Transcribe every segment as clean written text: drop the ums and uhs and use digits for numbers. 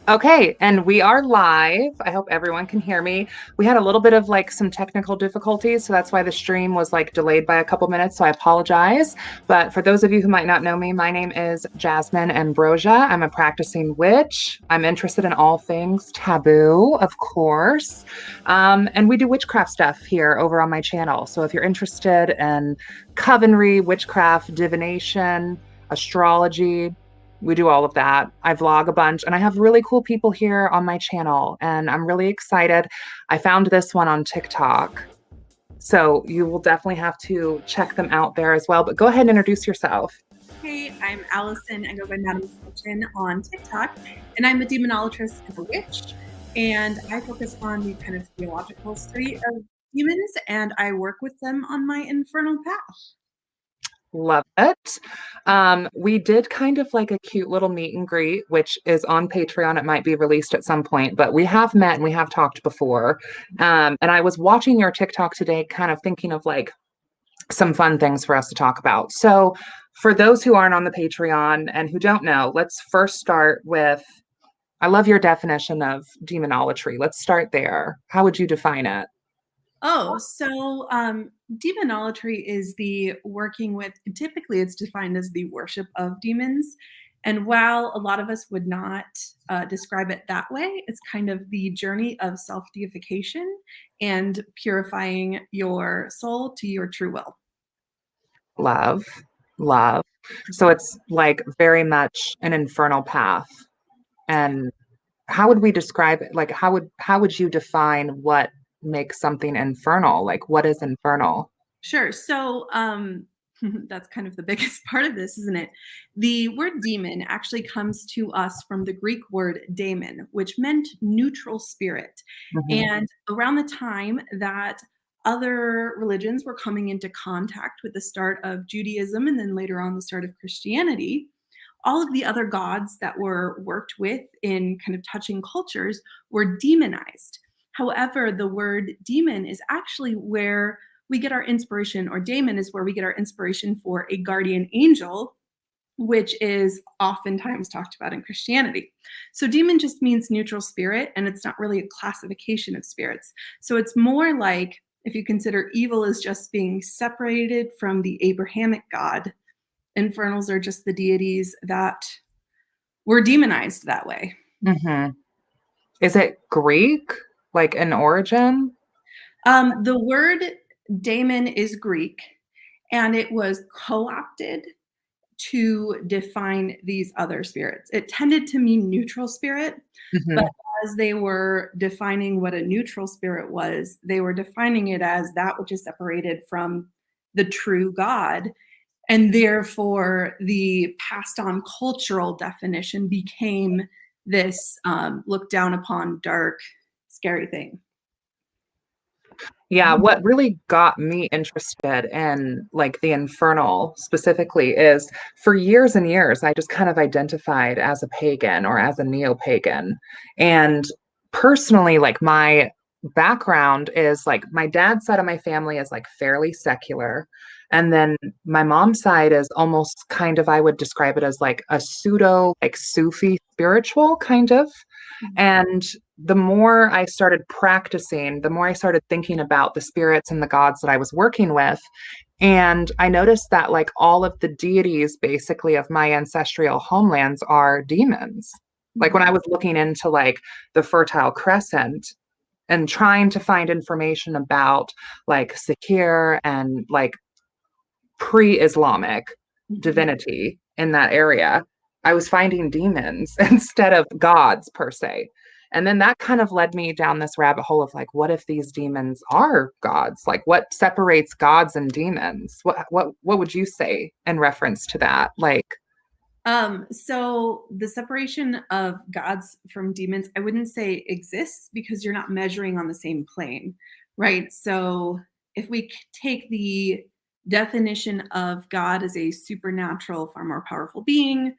Okay, and we are live. I hope everyone can hear me. We had a little bit of like some technical difficulties, so that's why the stream was like delayed by a couple minutes. So I apologize. But for those of you who might not know me, my name is Jasmyne Ambrosia. I'm a practicing witch. I'm interested in all things taboo, of course. And we do witchcraft stuff here over on my channel. So if you're interested in covenry, witchcraft, divination, astrology, we do all of that. I vlog a bunch and I have really cool people here on my channel and I'm really excited. I found this one on TikTok. So you will definitely have to check them out there as well. But go ahead and introduce yourself. Hey, I'm Allison. I go by Madam's Kitchen on TikTok, and I'm a demonologist and a witch. And I focus on the kind of theological study of demons, and I work with them on my infernal path. Love it. We did kind of like a cute little meet and greet, which is on Patreon. It might be released at some point, but we have met and we have talked before. And I was watching your TikTok today, kind of thinking of like some fun things for us to talk about. So, for those who aren't on the Patreon and who don't know, let's first start with I love your definition of demonolatry. Let's start there. How would you define it? Demonolatry is the working with, typically it's defined as the worship of demons. And while a lot of us would not describe it that way, it's kind of the journey of self-deification and purifying your soul to your true will. Love, love. So it's like very much an infernal path. And how would we describe it? Like how would you define what makes something infernal? Like what is infernal? Sure. That's kind of the biggest part of this, isn't it? The word demon actually comes to us from the Greek word daemon, which meant neutral spirit. Mhm. And around the time that other religions were coming into contact with the start of Judaism and then later on the start of Christianity, all of the other gods that were worked with in kind of touching cultures were demonized. However, the word demon is actually where we get our inspiration, or daemon is where we get our inspiration for a guardian angel, which is oftentimes talked about in Christianity. So demon just means neutral spirit, and it's not really a classification of spirits. So it's more like if you consider evil as just being separated from the Abrahamic God, infernals are just the deities that were demonized that way. Mhm. Is it Greek, like an origin? The word daemon is Greek, and it was co-opted to define these other spirits. It tended to mean neutral spirit, but Mhm. as they were defining what a neutral spirit was, they were defining it as that which is separated from the true God. And therefore, the passed on cultural definition became this looked down upon, dark, scary thing. Yeah, what really got me interested in like the infernal specifically is for years and years, I just kind of identified as a pagan or as a neo-pagan. And personally, like my background is like my dad's side of my family is like fairly secular. And then my mom's side is almost kind of, I would describe it as like a pseudo, like Sufi spiritual kind of. And the more I started practicing, the more I started thinking about the spirits and the gods that I was working with. And I noticed that, like, all of the deities basically of my ancestral homelands are demons. Like, when I was looking into like the Fertile Crescent and trying to find information about like Sakir and like pre Islamic divinity in that area, I was finding demons instead of gods per se. And then that kind of led me down this rabbit hole of like, what if these demons are gods? Like, what separates gods and demons? What would you say in reference to that? Like, So the separation of gods from demons, I wouldn't say exists because you're not measuring on the same plane, right? So if we take the definition of God as a supernatural, far more powerful being,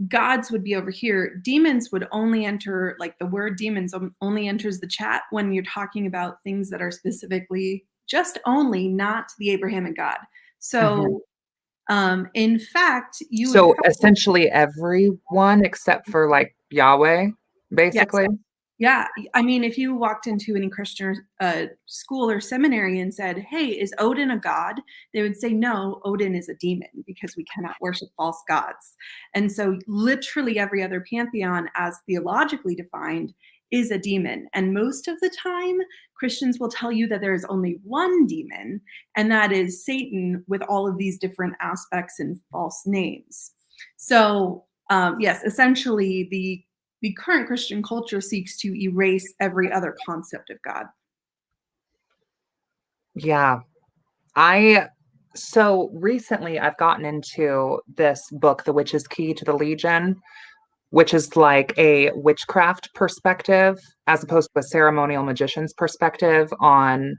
gods would be over here. Demons would only enter, like the word demons only enters the chat when you're talking about things that are specifically just only not the Abrahamic God. mhm. So in fact, you would So essentially everyone except for like Yahweh, Yes. basically. Yeah. I mean, if you walked into any Christian school or seminary and said, hey, is Odin a god? They would say, no, Odin is a demon because we cannot worship false gods. And so literally every other pantheon, as theologically defined, is a demon. And most of the time, Christians will tell you that there is only one demon, and that is Satan with all of these different aspects and false names. So, yes, essentially the current Christian culture seeks to erase every other concept of God. Yeah. So recently I've gotten into this book, The Witch's Key to the Legion, which is like a witchcraft perspective as opposed to a ceremonial magician's perspective on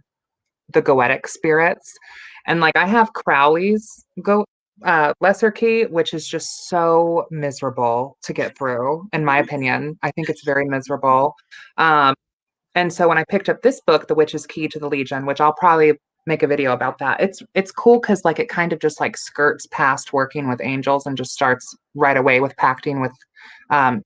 the goetic spirits. And like I have Crowley's lesser key, which is just so miserable to get through, in my opinion. I think it's very miserable. Um, and so when I picked up this book, The Witch's Key to the Legion, which I'll probably make a video about that. It's cool because like it kind of just like skirts past working with angels and just starts right away with pacting with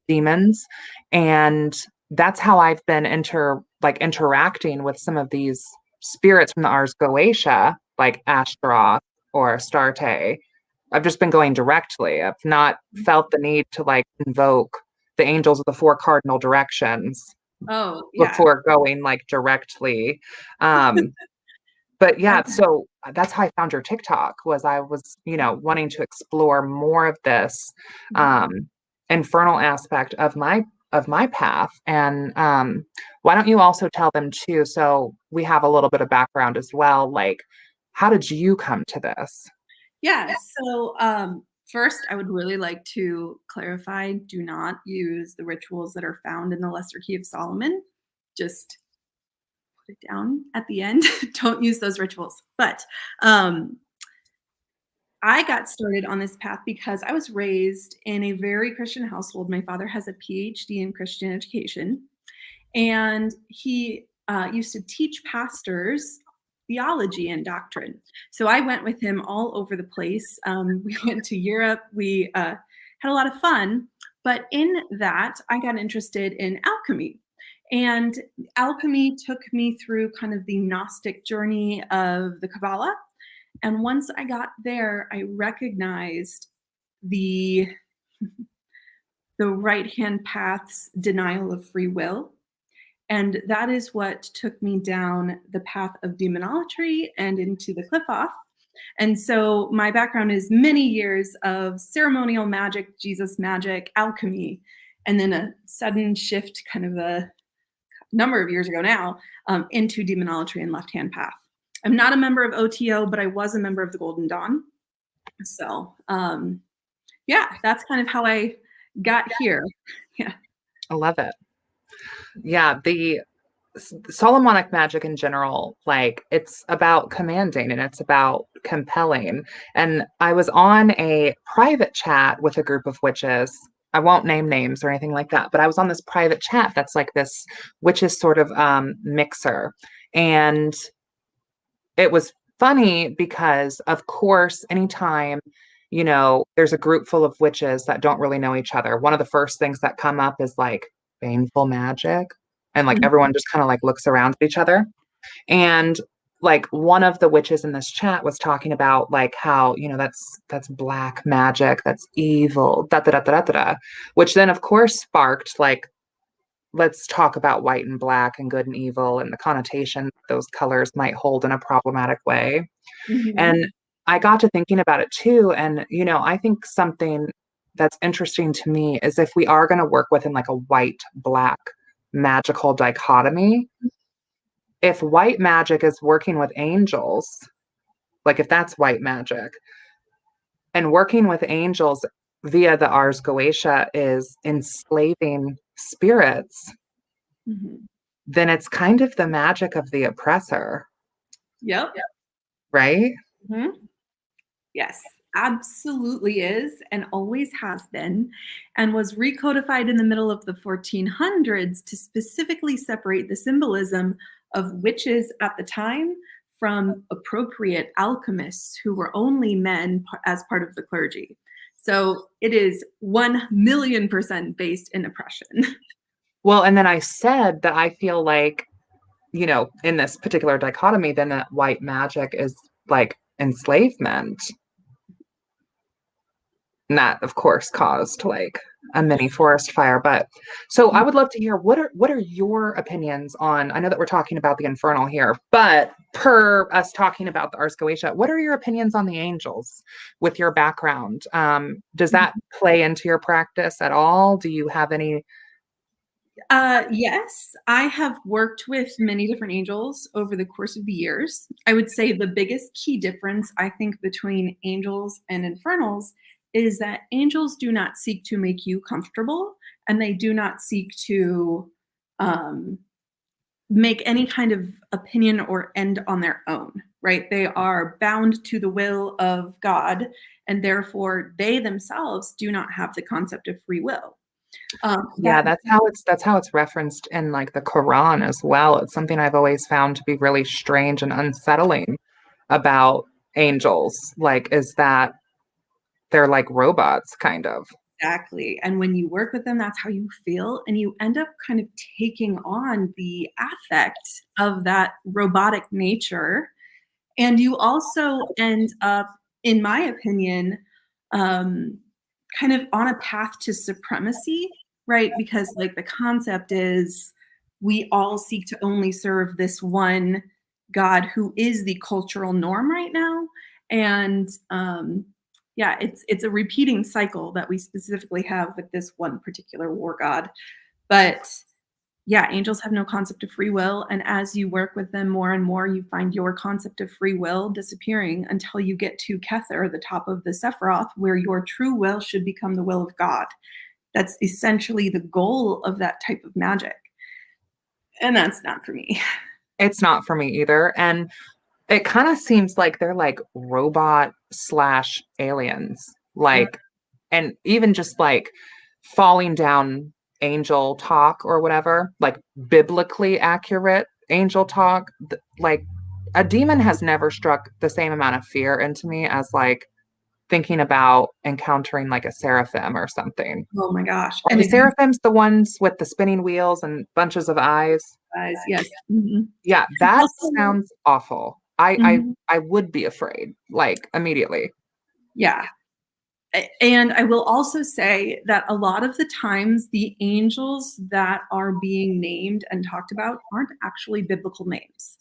demons. And that's how I've been interacting with some of these spirits from the Ars Goetia, like Ashtaroth or Astarte. I've just been going directly. I've not felt the need to like invoke the angels of the four cardinal directions Oh, yeah. before going like directly. Um, but yeah, so that's how I found your TikTok was I was, wanting to explore more of this infernal aspect of my path. And why don't you also tell them too? So we have a little bit of background as well. Like, how did you come to this? Yeah. So first, I would really like to clarify, do not use the rituals that are found in the Lesser Key of Solomon. Just put it down at the end. Don't use those rituals. But I got started on this path because I was raised in a very Christian household. My father has a PhD in Christian education, and he used to teach pastors theology and doctrine. So I went with him all over the place. We went to Europe. We had a lot of fun. But in that, I got interested in alchemy. And alchemy took me through kind of the Gnostic journey of the Kabbalah. And once I got there, I recognized the right hand path's denial of free will. And that is what took me down the path of demonology and into the cliff off. And so my background is many years of ceremonial magic, Jesus magic, alchemy, and then a sudden shift kind of a number of years ago now into demonology and left hand path. I'm not a member of OTO, but I was a member of the Golden Dawn. So yeah, that's kind of how I got here. Yeah. I love it. Yeah, the Solomonic magic in general, like it's about commanding and it's about compelling. And I was on a private chat with a group of witches. I won't name names or anything like that, but I was on this private chat that's like this witches sort of mixer. And it was funny because, of course, anytime, there's a group full of witches that don't really know each other, one of the first things that come up is like baneful magic. And like everyone just kind of like looks around at each other. And like one of the witches in this chat was talking about like how, that's black magic, that's evil, da da da da da da, which then of course sparked like let's talk about white and black and good and evil and the connotation those colors might hold in a problematic way. Mm-hmm. And I got to thinking about it too. And, I think something that's interesting to me is if we are going to work within like a white, black magical dichotomy, if white magic is working with angels, like if that's white magic, and working with angels via the Ars Goetia is enslaving spirits, then it's kind of the magic of the oppressor. Yep. Right? Mm-hmm. Yes, absolutely is, and always has been, and was recodified in the middle of the 1400s to specifically separate the symbolism of witches at the time from appropriate alchemists who were only men as part of the clergy. So it is 1,000,000% based in oppression. Well, and then I said that I feel like, in this particular dichotomy, then that white magic is like enslavement. And that, of course, caused like a mini forest fire. But so I would love to hear what are your opinions on, I know that we're talking about the Infernal here, but per us talking about the Ars Goetia, what are your opinions on the angels with your background? Does that play into your practice at all? Do you have any? Yes, I have worked with many different angels over the course of the years. I would say the biggest key difference, I think, between angels and infernals is that angels do not seek to make you comfortable, and they do not seek to um, make any kind of opinion or end on their own, right? They are bound to the will of God, and therefore they themselves do not have the concept of free will. Yeah, that's how it's referenced in like the Quran as well. It's something I've always found to be really strange and unsettling about angels, like is that they're like robots kind of. Exactly. And when you work with them, that's how you feel. And you end up kind of taking on the affect of that robotic nature. And you also end up, in my opinion, um, kind of on a path to supremacy, right? Because, like, the concept is we all seek to only serve this one God who is the cultural norm right now. And yeah, it's a repeating cycle that we specifically have with this one particular war god. But yeah, angels have no concept of free will. And as you work with them more and more, you find your concept of free will disappearing until you get to Kether, the top of the Sephiroth, where your true will should become the will of God. That's essentially the goal of that type of magic. And that's not for me. It's not for me either. And it kind of seems like they're like robot slash aliens. Like, and even just like falling down angel talk or whatever, like biblically accurate angel talk. Like a demon has never struck the same amount of fear into me as like thinking about encountering like a seraphim or something. Oh my gosh. Are And the if you seraphims the ones with the spinning wheels and bunches of eyes? guys, yes. Mhm. Yeah, And that also, sounds awful. I I mhm, I would be afraid, like immediately. yeah. And I will also say that a lot of the times the angels that are being named and talked about aren't actually biblical names.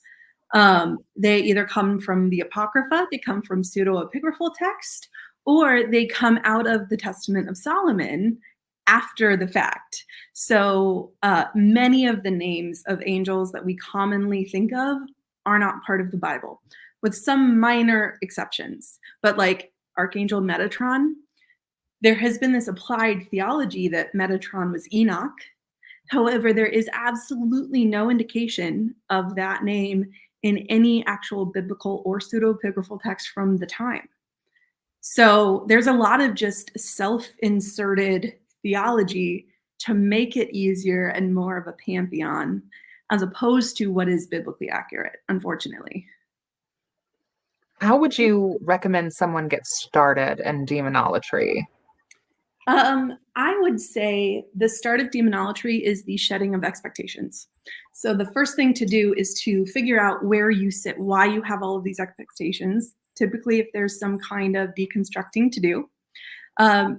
They either come from the Apocrypha, they come from pseudo-epigraphal text, or they come out of the Testament of Solomon after the fact. So many of the names of angels that we commonly think of are not part of the Bible, with some minor exceptions. But like Archangel Metatron, there has been this applied theology that Metatron was Enoch. However, there is absolutely no indication of that name in any actual biblical or pseudepigraphal text from the time. So there's a lot of just self-inserted theology to make it easier and more of a pantheon, as opposed to what is biblically accurate, unfortunately. How would you recommend someone get started in demonology? I would say the start of demonology is the shedding of expectations. So the first thing to do is to figure out where you sit, why you have all of these expectations. Typically, if there's some kind of deconstructing to do,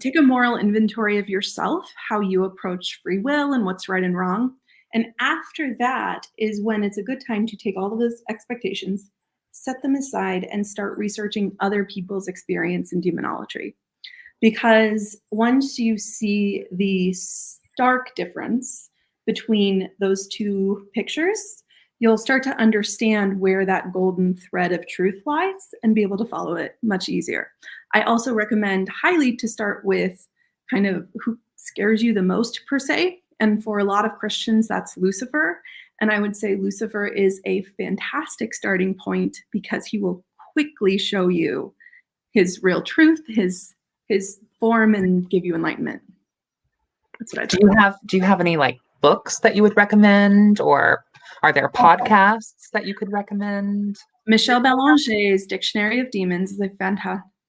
take a moral inventory of yourself, how you approach free will and what's right and wrong. And after that is when it's a good time to take all of those expectations, set them aside, and start researching other people's experience in demonology. Because once you see the stark difference between those two pictures, you'll start to understand where that golden thread of truth lies and be able to follow it much easier. I also recommend highly to start with kind of who scares you the most, per se. And for a lot of Christians, that's Lucifer. And I would say Lucifer is a fantastic starting point because he will quickly show you his real truth, his form, and give you enlightenment. That's what I Do think. you have any like books that you would recommend, or are there podcasts that you could recommend? Michel Bélanger's Dictionary of Demons is a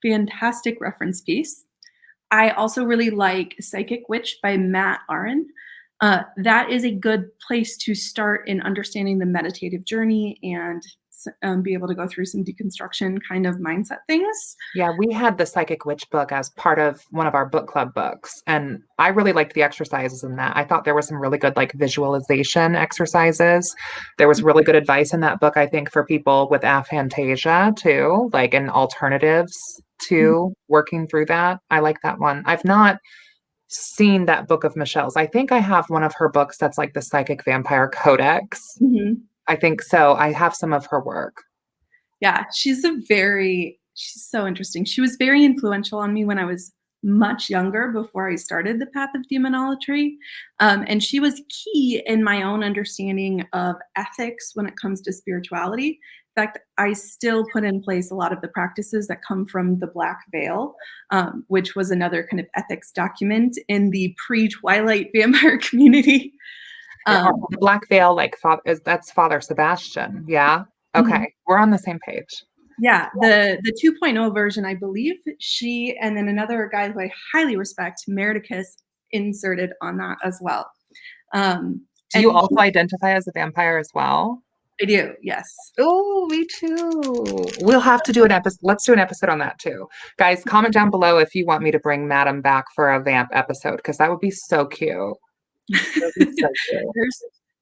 fantastic reference piece. I also really like Psychic Witch by Matt Aron. That is a good place to start in understanding the meditative journey and be able to go through some deconstruction kind of mindset things. Yeah, we had the Psychic Witch book as part of one of our book club books, and I really liked the exercises in that. I thought there was some really good like visualization exercises. There was really good advice in that book, I think, for people with aphantasia too, like and alternatives to working through that. I like that one. I've not seen that book of Michelle's. I think I have one of her books that's like the Psychic Vampire Codex. Mm-hmm. I think so. I have some of her work. Yeah, she's so interesting. She was very influential on me when I was much younger, before I started the path of demonology. And she was key in my own understanding of ethics when it comes to spirituality. In fact, I still put in place a lot of the practices that come from the Black Veil, which was another kind of ethics document in the pre-Twilight vampire community. The Black Veil, like that's Father Sebastian. Yeah. Okay. Mhm. We're on the same page. Yeah, the 2.0 version, I believe she and then another guy who I highly respect, Merdicus, inserted on that as well. Do you also identify as a vampire as well? I do, yes. Oh, me too. We'll have to do an episode. Let's do an episode on that too. Guys, comment down below if you want me to bring Madam back for a vamp episode, because that would be so cute. That would be so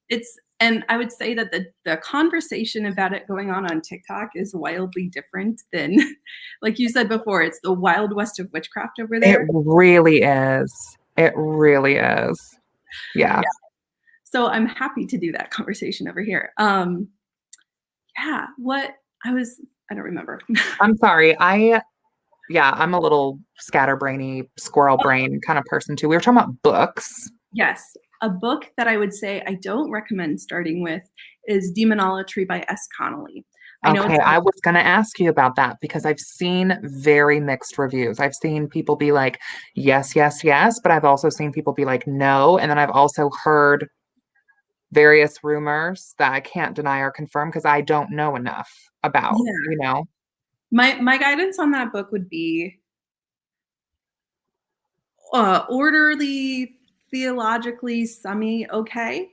cute. And I would say that the conversation about it going on TikTok is wildly different than, like you said before, it's the Wild West of witchcraft over there. It really is. It really is. Yeah. So I'm happy to do that conversation over here. Yeah, I don't remember. I'm sorry. I'm a little scatterbrainy, squirrel brain kind of person too. We were talking about books. Yes. A book that I would say I don't recommend starting with is Demonology by S. Connolly. Okay, I was going to ask you about that because I've seen very mixed reviews. I've seen people be like, yes, yes, yes, but I've also seen people be like, no. And then I've also heard various rumors that I can't deny or confirm because I don't know enough about, you know? My guidance on that book would be orderly, theologically okay.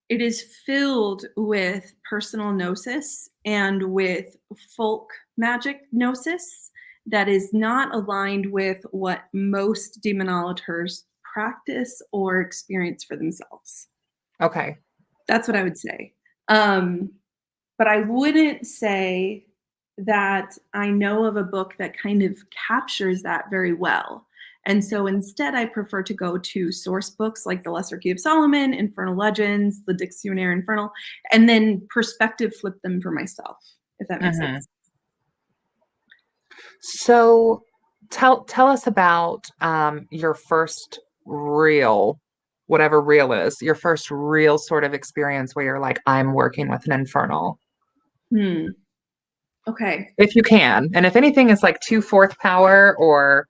It is filled with personal gnosis and with folk magic gnosis that is not aligned with what most demonolators practice or experience for themselves. Okay. That's what I would say. But I wouldn't say that I know of a book that kind of captures that very well. And so instead, I prefer to go to source books like The Lesser Key of Solomon, Infernal Legends, the Dictionnaire Infernal, and then perspective flip them for myself, if that makes sense. So tell us about your first real, whatever real is, your first real sort of experience where you're like, I'm working with an infernal. Okay. If you can. And if anything is like 2 4th power or,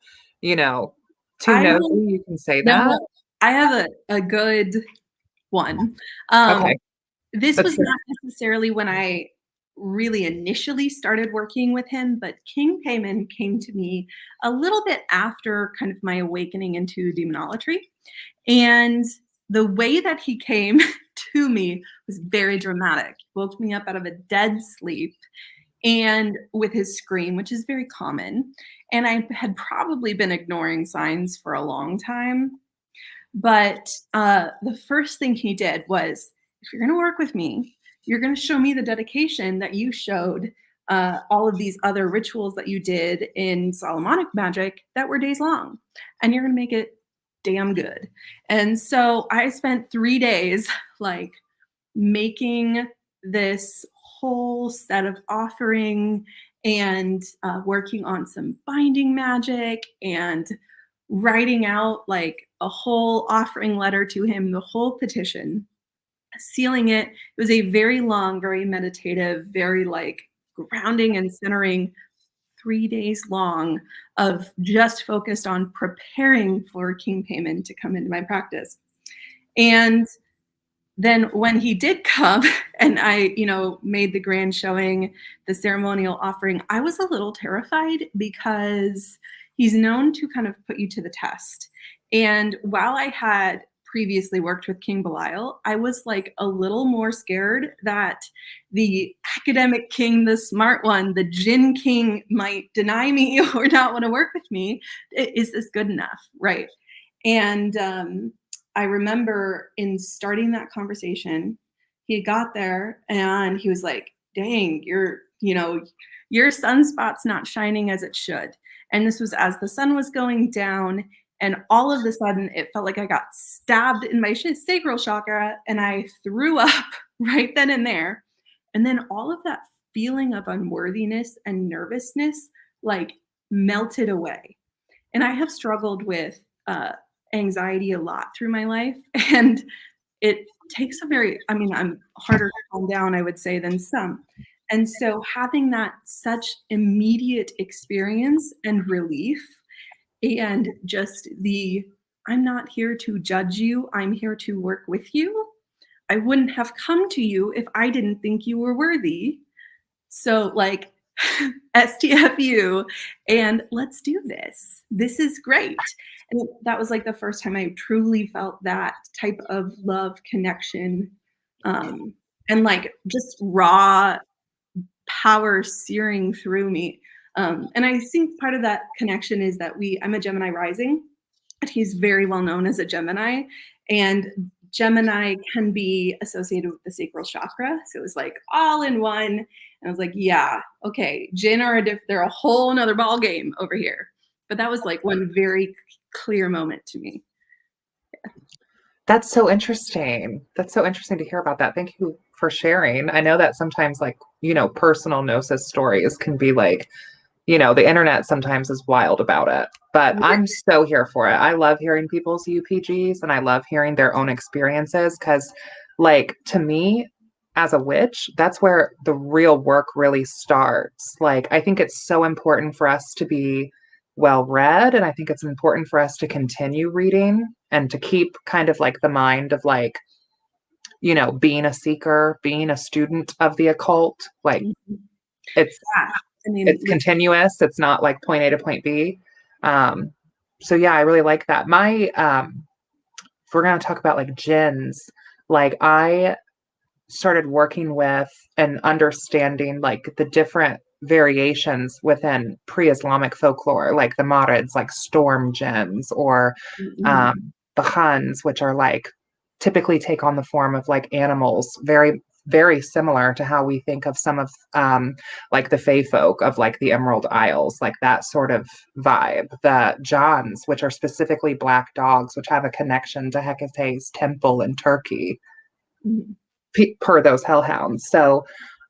too nosy, you can say that. I have a good one. Okay. This was not necessarily when I really initially started working with him, but King Payman came to me a little bit after kind of my awakening into demonology. And the way that he came to me was very dramatic. Woke me up out of a dead sleep and with his scream, which is very common. And I had probably been ignoring signs for a long time. But the first thing he did was, if you're going to work with me, you're going to show me the dedication that you showed all of these other rituals that you did in Solomonic magic that were days long. And you're going to make it damn good. And so I spent 3 days like making this whole set of offering and working on some binding magic and writing out like a whole offering letter to him, the whole petition, sealing it. It was a very long, very meditative, very like grounding and centering 3 days long of just focused on preparing for King Payman to come into my practice. And then when he did come and I, made the grand showing, the ceremonial offering, I was a little terrified because he's known to kind of put you to the test. And while I had previously worked with King Belial, I was like a little more scared that the academic king, the smart one, the Jinn king might deny me or not want to work with me. Is this good enough? Right. And I remember in starting that conversation, he got there and he was like, dang, your sunspot's not shining as it should. And this was as the sun was going down. And all of a sudden, it felt like I got stabbed in my sacral chakra and I threw up right then and there. And then all of that feeling of unworthiness and nervousness like melted away. And I have struggled with anxiety a lot through my life. And it takes I'm harder to calm down, I would say, than some. And so having that such immediate experience and relief, and just I'm not here to judge you, I'm here to work with you. I wouldn't have come to you if I didn't think you were worthy. So like STFU, and let's do this. This is great. And that was like the first time I truly felt that type of love connection, and like just raw power searing through me. And I think part of that connection is that I'm a Gemini rising, and he's very well known as a Gemini. And Gemini can be associated with the sacral chakra. So it was like all in one. And I was like, yeah, okay, Jinn they're a whole nother ball game over here. But that was like one very clear moment to me. Yeah. That's so interesting. That's so interesting to hear about that. Thank you for sharing. I know that sometimes like, personal gnosis stories can be like, the internet sometimes is wild about it, but I'm so here for it. I love hearing people's UPGs and I love hearing their own experiences because, like, to me, as a witch, that's where the real work really starts. Like, I think it's so important for us to be well read, and I think it's important for us to continue reading and to keep kind of like the mind of like, being a seeker, being a student of the occult. Like, it's it's continuous. It's not like point A to point B. So yeah, I really like that. If we're going to talk about like jinns, like I started working with and understanding like the different variations within pre-Islamic folklore, like the Marids, like storm jinns, or the Huns, which are like typically take on the form of like animals, very very similar to how we think of some of like the Fae folk of like the Emerald Isles, like that sort of vibe. The Johns, which are specifically black dogs, which have a connection to Hecate's temple in Turkey, per those hellhounds. So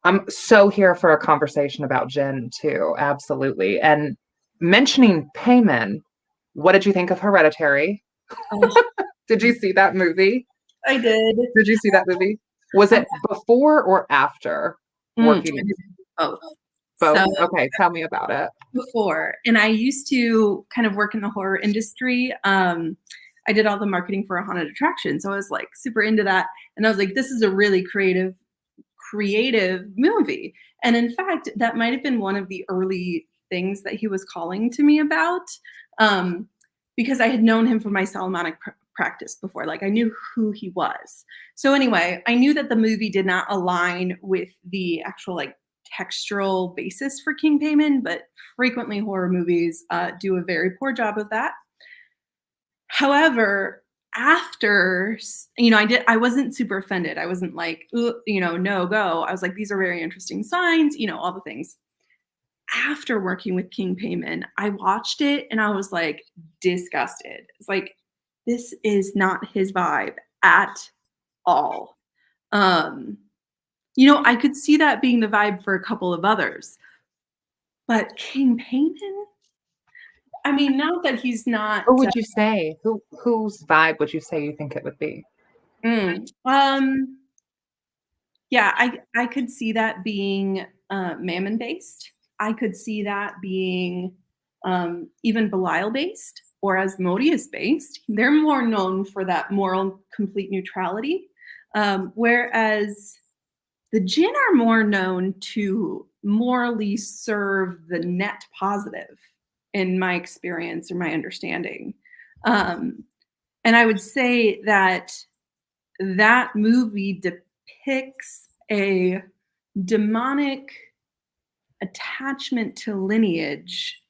I'm so here for a conversation about Jinn too, absolutely. And mentioning Payman, what did you think of Hereditary? Did you see that movie? I did. Did you see that movie? Was it before or after working in both? Both? So, okay, tell me about it. Before. And I used to kind of work in the horror industry. I did all the marketing for a haunted attraction. So I was like super into that. And I was like, this is a really creative movie. And in fact, that might have been one of the early things that he was calling to me about, because I had known him from my Solomonic practice before. Like I knew who he was. So anyway, I knew that the movie did not align with the actual like textural basis for King Payman, but frequently horror movies do a very poor job of that. However, after, I wasn't super offended. I wasn't like, no go. I was like, these are very interesting signs, all the things. After working with King Payman, I watched it and I was like disgusted. It's like, this is not his vibe at all. I could see that being the vibe for a couple of others, but King Payman, I mean, not that he's not. Who would you say? Whose vibe would you say you think it would be? Yeah, I could see that being Mammon based. I could see that being even Belial based or Asmodeus based. They're more known for that moral complete neutrality, whereas the Jinn are more known to morally serve the net positive in my experience or my understanding. And I would say that that movie depicts a demonic attachment to lineage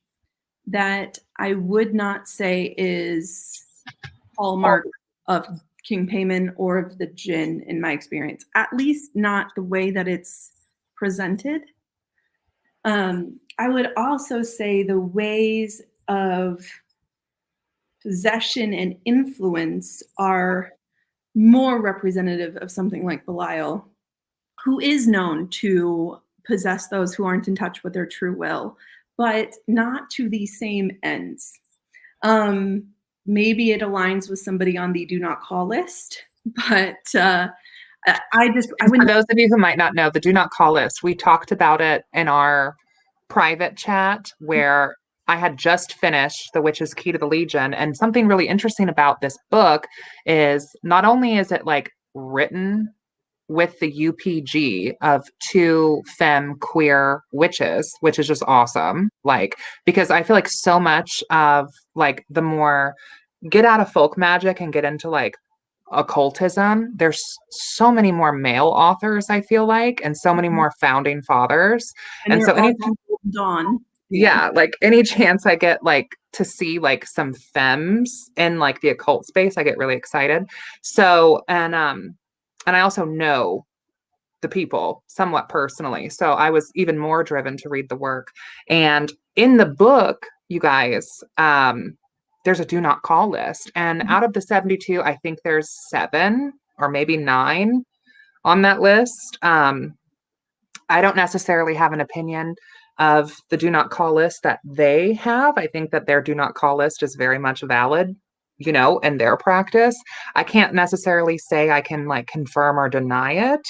that I would not say is hallmark of King Payman or of the Jinn in my experience, at least not the way that it's presented. I would also say the ways of possession and influence are more representative of something like Belial, who is known to possess those who aren't in touch with their true will, but not to the same ends. Maybe it aligns with somebody on the do not call list, but I For wouldn't. those of you who might not know, the do not call list, we talked about it in our private chat where I had just finished The Witch's Key to the Legion. And something really interesting about this book is not only is it like written with the UPG of two femme queer witches, which is just awesome. Like, because I feel like so much of like the more get out of folk magic and get into like occultism, there's so many more male authors, I feel like, and so many more founding fathers. And And they're so all Dawn. yeah, like any chance I get like to see like some femmes in like the occult space, I get really excited. So and I also know the people somewhat personally. So I was even more driven to read the work. And in the book, you guys, there's a do not call list. And out of the 72, I think there's 7 or maybe 9 on that list. I don't necessarily have an opinion of the do not call list that they have. I think that their do not call list is very much valid, you know, in their practice. I can't necessarily say I can like confirm or deny it.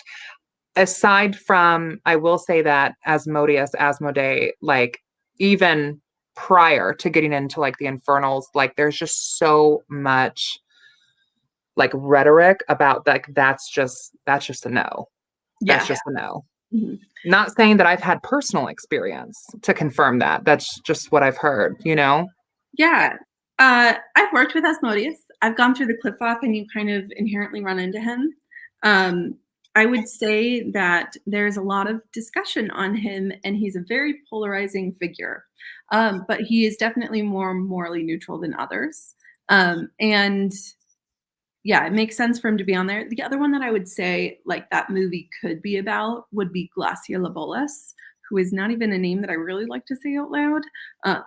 Aside from, I will say that Asmodee, like even prior to getting into like the Infernals, like there's just so much like rhetoric about like that's just a no. That's just a no. Mhm. Not saying that I've had personal experience to confirm that. That's just what I've heard, you know? Yeah. I've worked with Asmodeus. I've gone through the cliff off and you kind of inherently run into him. I would say that there's a lot of discussion on him and he's a very polarizing figure. But he is definitely more morally neutral than others. And yeah, it makes sense for him to be on there. The other one that I would say like that movie could be about would be Glacia Labolas, who is not even a name that I really like to say out loud.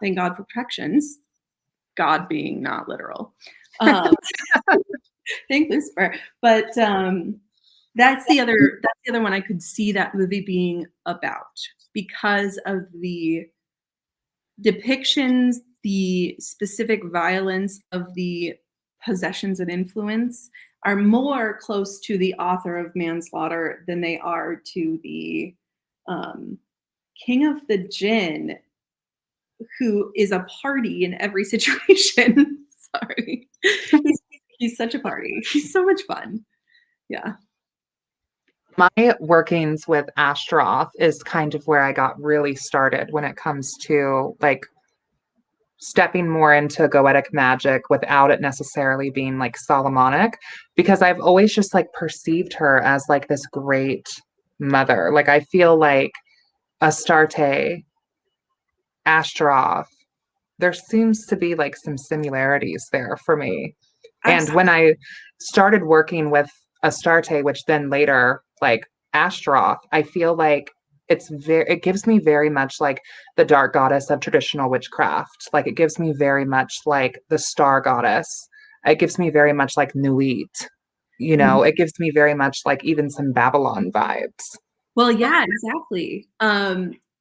Thank God for protections. God being not literal. Thank Lucifer. But that's the other one I could see that movie being about because of the depictions, the specific violence of the possessions and influence are more close to the author of manslaughter than they are to the King of the Jinn, who is a party in every situation. Sorry. He's such a party. He's so much fun. Yeah. My workings with Astroth is kind of where I got really started when it comes to like stepping more into goetic magic without it necessarily being like Solomonic, because I've always just like perceived her as like this great mother. Like I feel like Astarte, Astroth, there seems to be like some similarities there for me. And when I started working with Astarte, which then later like Ashtaroth, I feel like it gives me very much like the dark goddess of traditional witchcraft. Like it gives me very much like the star goddess. It gives me very much like Nuit. You know, it gives me very much like even some Babylon vibes. Well, yeah, exactly.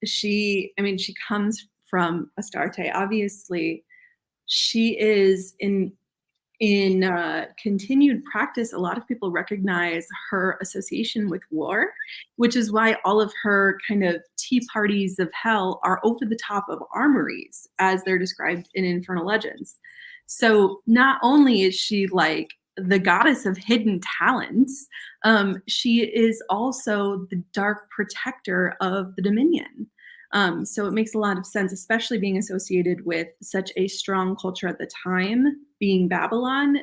She comes from Astarte. Obviously, she is in continued practice. A lot of people recognize her association with war, which is why all of her kind of tea parties of hell are over the top of armories, as they're described in Infernal Legends. So not only is she like the goddess of hidden talents, she is also the dark protector of the Dominion. So it makes a lot of sense, especially being associated with such a strong culture at the time, being Babylon.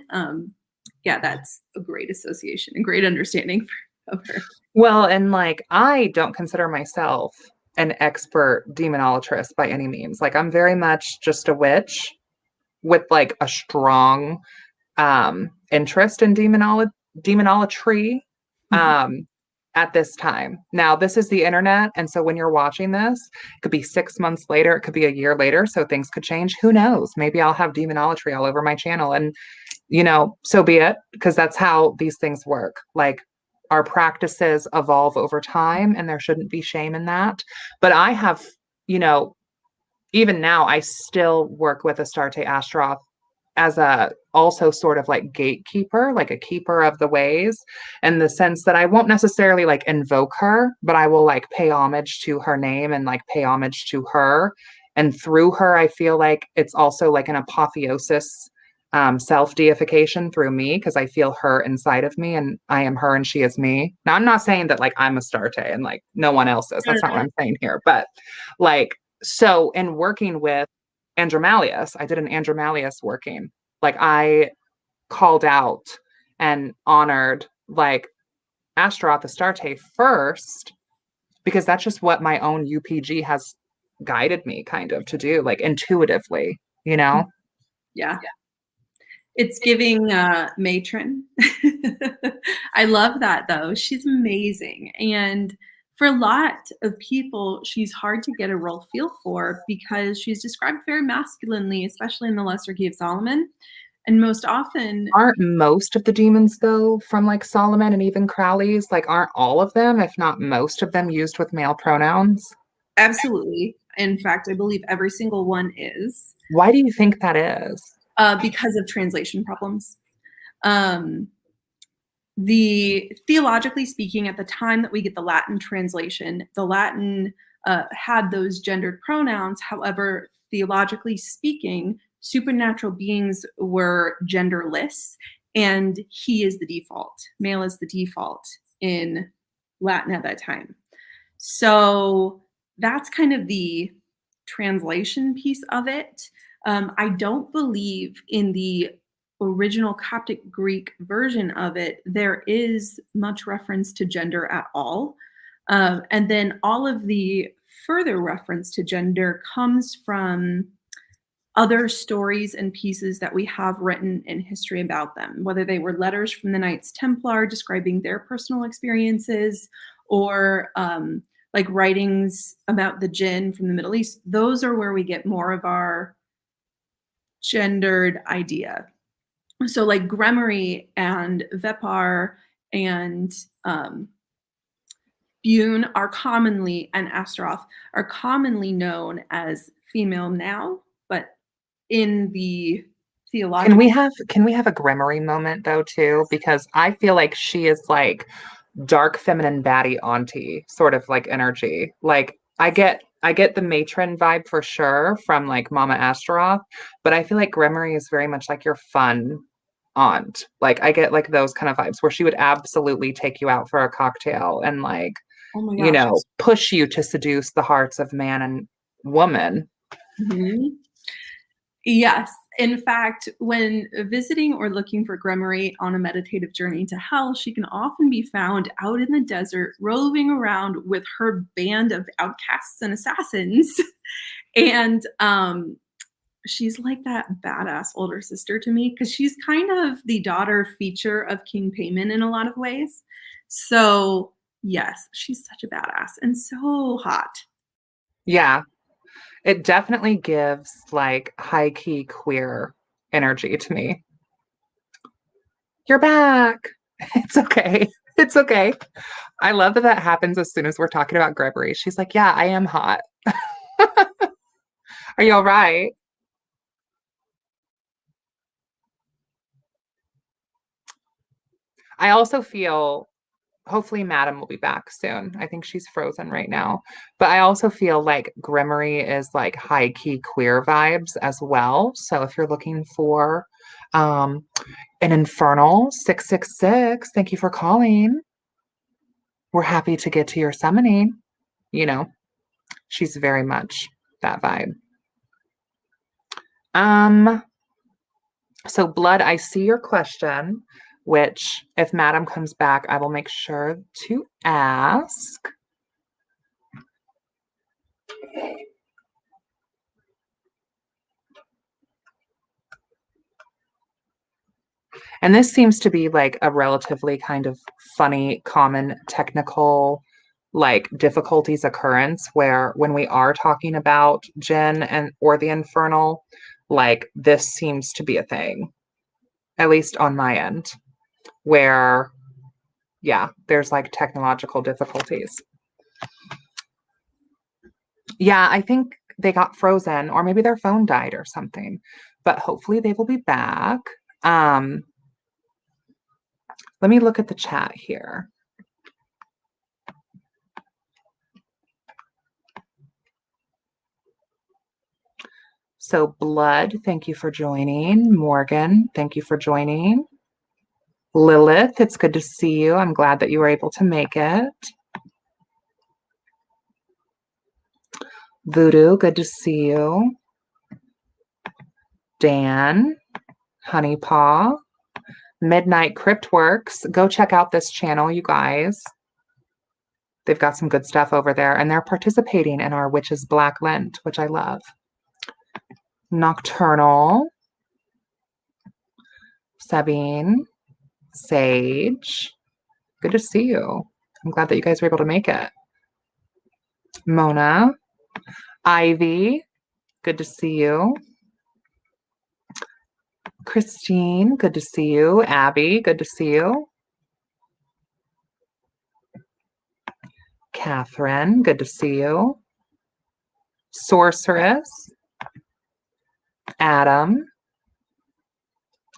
Yeah, that's a great association, a great understanding of her. Well, and like I don't consider myself an expert demonologist by any means. Like I'm very much just a witch with like a strong interest in demonolatry um, at this time. Now, this is the internet. And so when you're watching this, it could be 6 months later, it could be a year later. So things could change. Who knows? Maybe I'll have demonolatry all over my channel. And, so be it, because that's how these things work. Like, our practices evolve over time, and there shouldn't be shame in that. But I have, you know, even now, I still work with Astarte Astroth as a also sort of like gatekeeper, like a keeper of the ways, in the sense that I won't necessarily like invoke her, but I will like pay homage to her name and like pay homage to her. And through her, I feel like it's also like an apotheosis, self-deification through me, because I feel her inside of me and I am her and she is me. Now, I'm not saying that like I'm Astarte and like no one else is. That's not what I'm saying here. But like, so in working with Andromalius, I did an Andromalius working. Like I called out and honored like Astaroth Astarte first, because that's just what my own UPG has guided me kind of to do, like intuitively, you know? Yeah. It's giving matron. I love that though. She's amazing. And for a lot of people, she's hard to get a real feel for because she's described very masculinely, especially in the Lesser Key of Solomon. And most often, Aren't most of the demons though from like Solomon and even Crowley's, like aren't all of them, if not most of them, used with male pronouns? absolutely. In fact, I believe every single one is. Why do you think that is? Because of translation problems. Theologically speaking, at the time that we get the Latin translation, the Latin had those gendered pronouns. However, theologically speaking, supernatural beings were genderless, and he is the default. Male is the default in Latin at that time. So that's kind of the translation piece of it. I don't believe in the original Coptic Greek version of it, there is much reference to gender at all. And then all of the further reference to gender comes from other stories and pieces that we have written in history about them, whether they were letters from the Knights Templar describing their personal experiences or like writings about the jinn from the Middle East. Those are where we get more of our gendered idea. So like Gremory and Vepar and Bune are commonly, and Astaroth are commonly known as female now, but in the theological. Can we have a Gremory moment though too? Because I feel like she is like dark feminine baddie auntie sort of like energy. Like I get the matron vibe for sure from like Mama Astaroth, but I feel like Gremory is very much like your fun aunt. Like I get like those kind of vibes where she would absolutely take you out for a cocktail and like, oh my gosh, push you to seduce the hearts of man and woman. Mm-hmm. Yes. In fact, when visiting or looking for Gremory on a meditative journey to hell, she can often be found out in the desert, roving around with her band of outcasts and assassins. And she's like that badass older sister to me because she's kind of the daughter feature of King Payman in a lot of ways. So yes, she's such a badass and so hot. Yeah. It definitely gives like high key queer energy to me. You're back. It's okay. It's okay. I love that that happens as soon as we're talking about Gregory. She's like, yeah, I am hot. Are you all right? I also feel, hopefully Madam will be back soon. I think she's frozen right now. But I also feel like Gremory is like high key queer vibes as well. So if you're looking for an Infernal 666, thank you for calling. We're happy to get to your summoning, you know. She's very much that vibe. So Blood, I see your question, which if Madam comes back, I will make sure to ask. And this seems to be like a relatively kind of funny, common technical like difficulties occurrence where when we are talking about Jinn and or the Infernal, like this seems to be a thing, at least on my end, where yeah, there's like technological difficulties. Yeah, I think they got frozen or maybe their phone died or something, but hopefully they will be back. Let me look at the chat here. So Blood, thank you for joining. Morgan, thank you for joining. Lilith, it's good to see you. I'm glad that you were able to make it. Voodoo, good to see you. Dan, Honeypaw, Midnight Cryptworks. Go check out this channel, you guys. They've got some good stuff over there, and they're participating in our Witch's Black Lint, which I love. Nocturnal, Sabine, Sage. Good to see you. I'm glad that you guys were able to make it. Mona, Ivy, good to see you. Christine, good to see you. Abby, good to see you. Catherine, good to see you. Sorceress, Adam,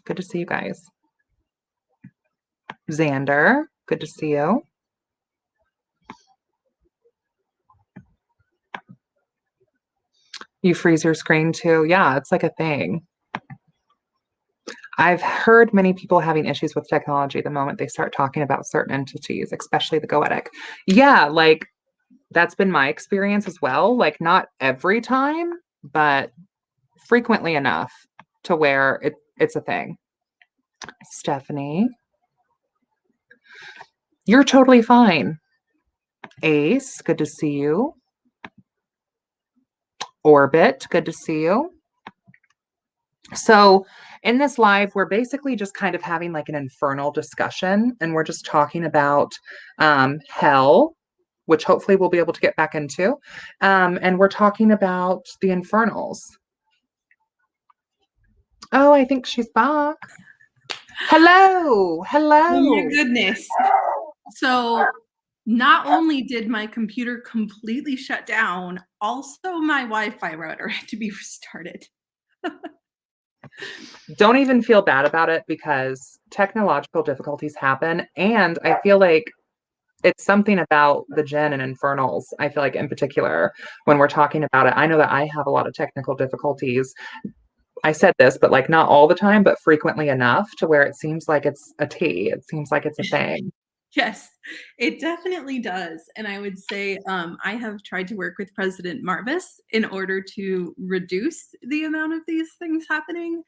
good to see you guys. Xander, good to see you. You freeze your screen too? Yeah, it's like a thing. I've heard many people having issues with technology the moment they start talking about certain entities, especially the Goetic. Yeah, like that's been my experience as well. Like not every time, but frequently enough to where it's a thing. Stephanie, you're totally fine. Ace, good to see you. Orbit, good to see you. So in this live, we're basically just kind of having like an infernal discussion, and we're just talking about hell, which hopefully we'll be able to get back into. And we're talking about the infernals. Oh, I think she's back. Hello. Hello. Oh my goodness. So not only did my computer completely shut down, also my Wi-Fi router had to be restarted. Don't even feel bad about it because technological difficulties happen. And I feel like it's something about the Jinn and Infernals, I feel like in particular, when we're talking about it. I know that I have a lot of technical difficulties. I said this, but like not all the time, but frequently enough to where it seems like it's a T. It seems like it's a thing. Yes, it definitely does. And I would say I have tried to work with President Marvis in order to reduce the amount of these things happening.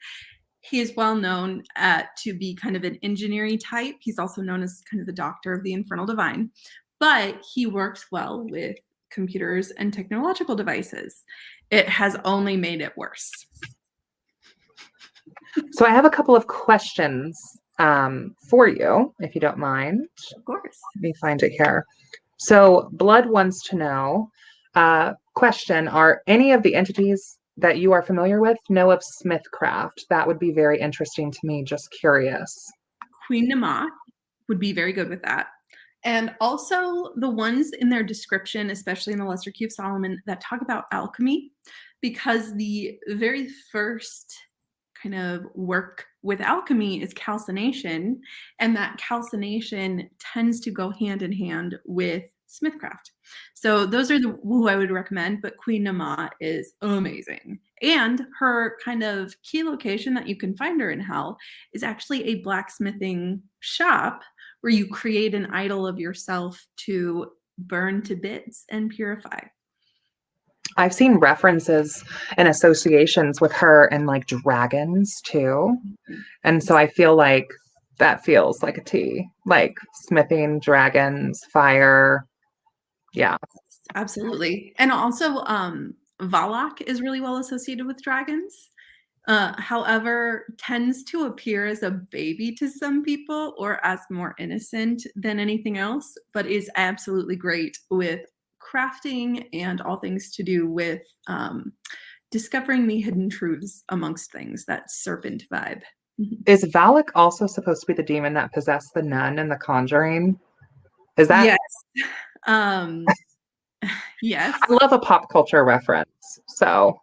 He is well known to be kind of an engineering type. He's also known as kind of the doctor of the infernal divine, but he works well with computers and technological devices. It has only made it worse. So I have a couple of questions for you, if you don't mind. Of course. Let me find it here. So Blood wants to know, question, are any of the entities that you are familiar with know of Smithcraft? That would be very interesting to me, just curious. Queen Nama would be very good with that. And also the ones in their description, especially in the Lesser Key of Solomon, that talk about alchemy, because the very first kind of work with alchemy is calcination, and that calcination tends to go hand in hand with Smithcraft. So those are who I would recommend, but Queen Nama is amazing. And her kind of key location that you can find her in hell is actually a blacksmithing shop where you create an idol of yourself to burn to bits and purify. I've seen references and associations with her and like dragons too. And so I feel like that feels like a T, like smithing, dragons, fire. Yeah. Absolutely. And also, Valak is really well associated with dragons. However, tends to appear as a baby to some people or as more innocent than anything else, but is absolutely great with crafting and all things to do with discovering the hidden truths amongst things, that serpent vibe. Is Valak also supposed to be the demon that possessed the nun in The Conjuring? Is that? Yes. Yes. I love a pop culture reference. So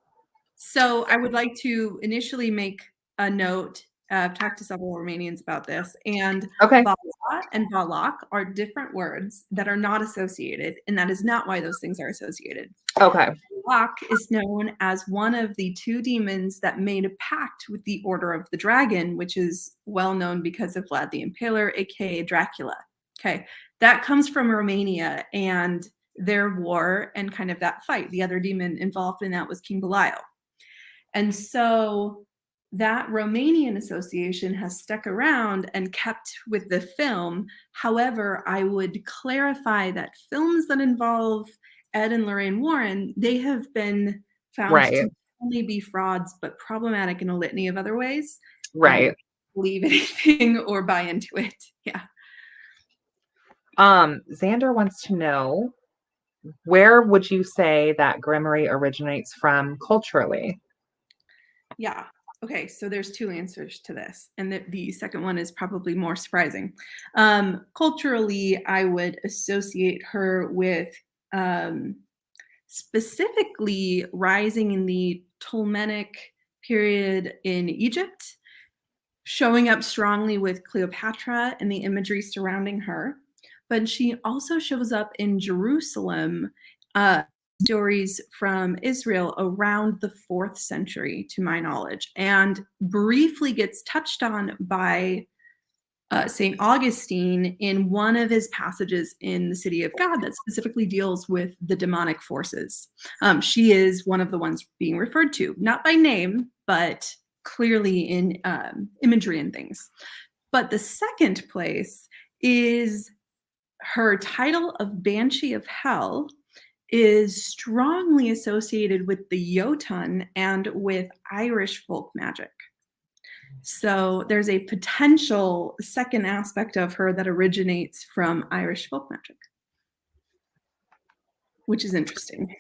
I would like to initially make a note. I've talked to several Romanians about this, and Okay. Vala and Valak are different words that are not associated, and that is not why those things are associated. Okay. Valak is known as one of the two demons that made a pact with the Order of the Dragon, which is well known because of Vlad the Impaler, aka Dracula. Okay, that comes from Romania and their war and kind of that fight. The other demon involved in that was King Belial. And so that Romanian association has stuck around and kept with the film. However, I would clarify that films that involve Ed and Lorraine Warren, they have been found Right. to only be frauds, but problematic in a litany of other ways. Right. Believe anything or buy into it. Yeah. Xander wants to know, where would you say that Grimoire originates from culturally? Yeah. Okay, so there's two answers to this, and the second one is probably more surprising. Culturally, I would associate her with specifically rising in the Ptolemaic period in Egypt, showing up strongly with Cleopatra and the imagery surrounding her. But she also shows up in Jerusalem, stories from Israel around the 4th century, to my knowledge, and briefly gets touched on by St. Augustine in one of his passages in the City of God that specifically deals with the demonic forces. She is one of the ones being referred to, not by name, but clearly in imagery and things. But the second place is her title of Banshee of Hell is strongly associated with the Jotun and with Irish folk magic. So there's a potential second aspect of her that originates from Irish folk magic, which is interesting.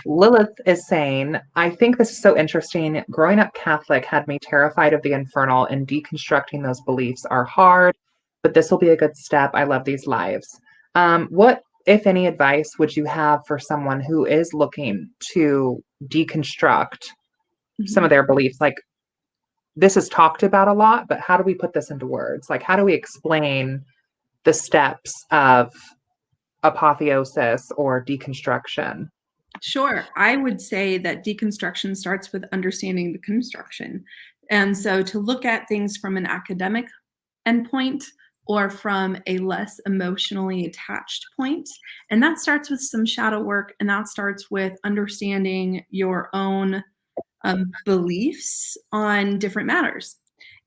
Lilith is saying, I think this is so interesting. Growing up Catholic had me terrified of the infernal, and deconstructing those beliefs are hard, but this will be a good step. I love these lives. What, if any, advice would you have for someone who is looking to deconstruct some of their beliefs? Like, this is talked about a lot, but how do we put this into words? Like, how do we explain the steps of apotheosis or deconstruction? Sure. I would say that deconstruction starts with understanding the construction. And so to look at things from an academic endpoint or from a less emotionally attached point. And that starts with some shadow work, and that starts with understanding your own beliefs on different matters.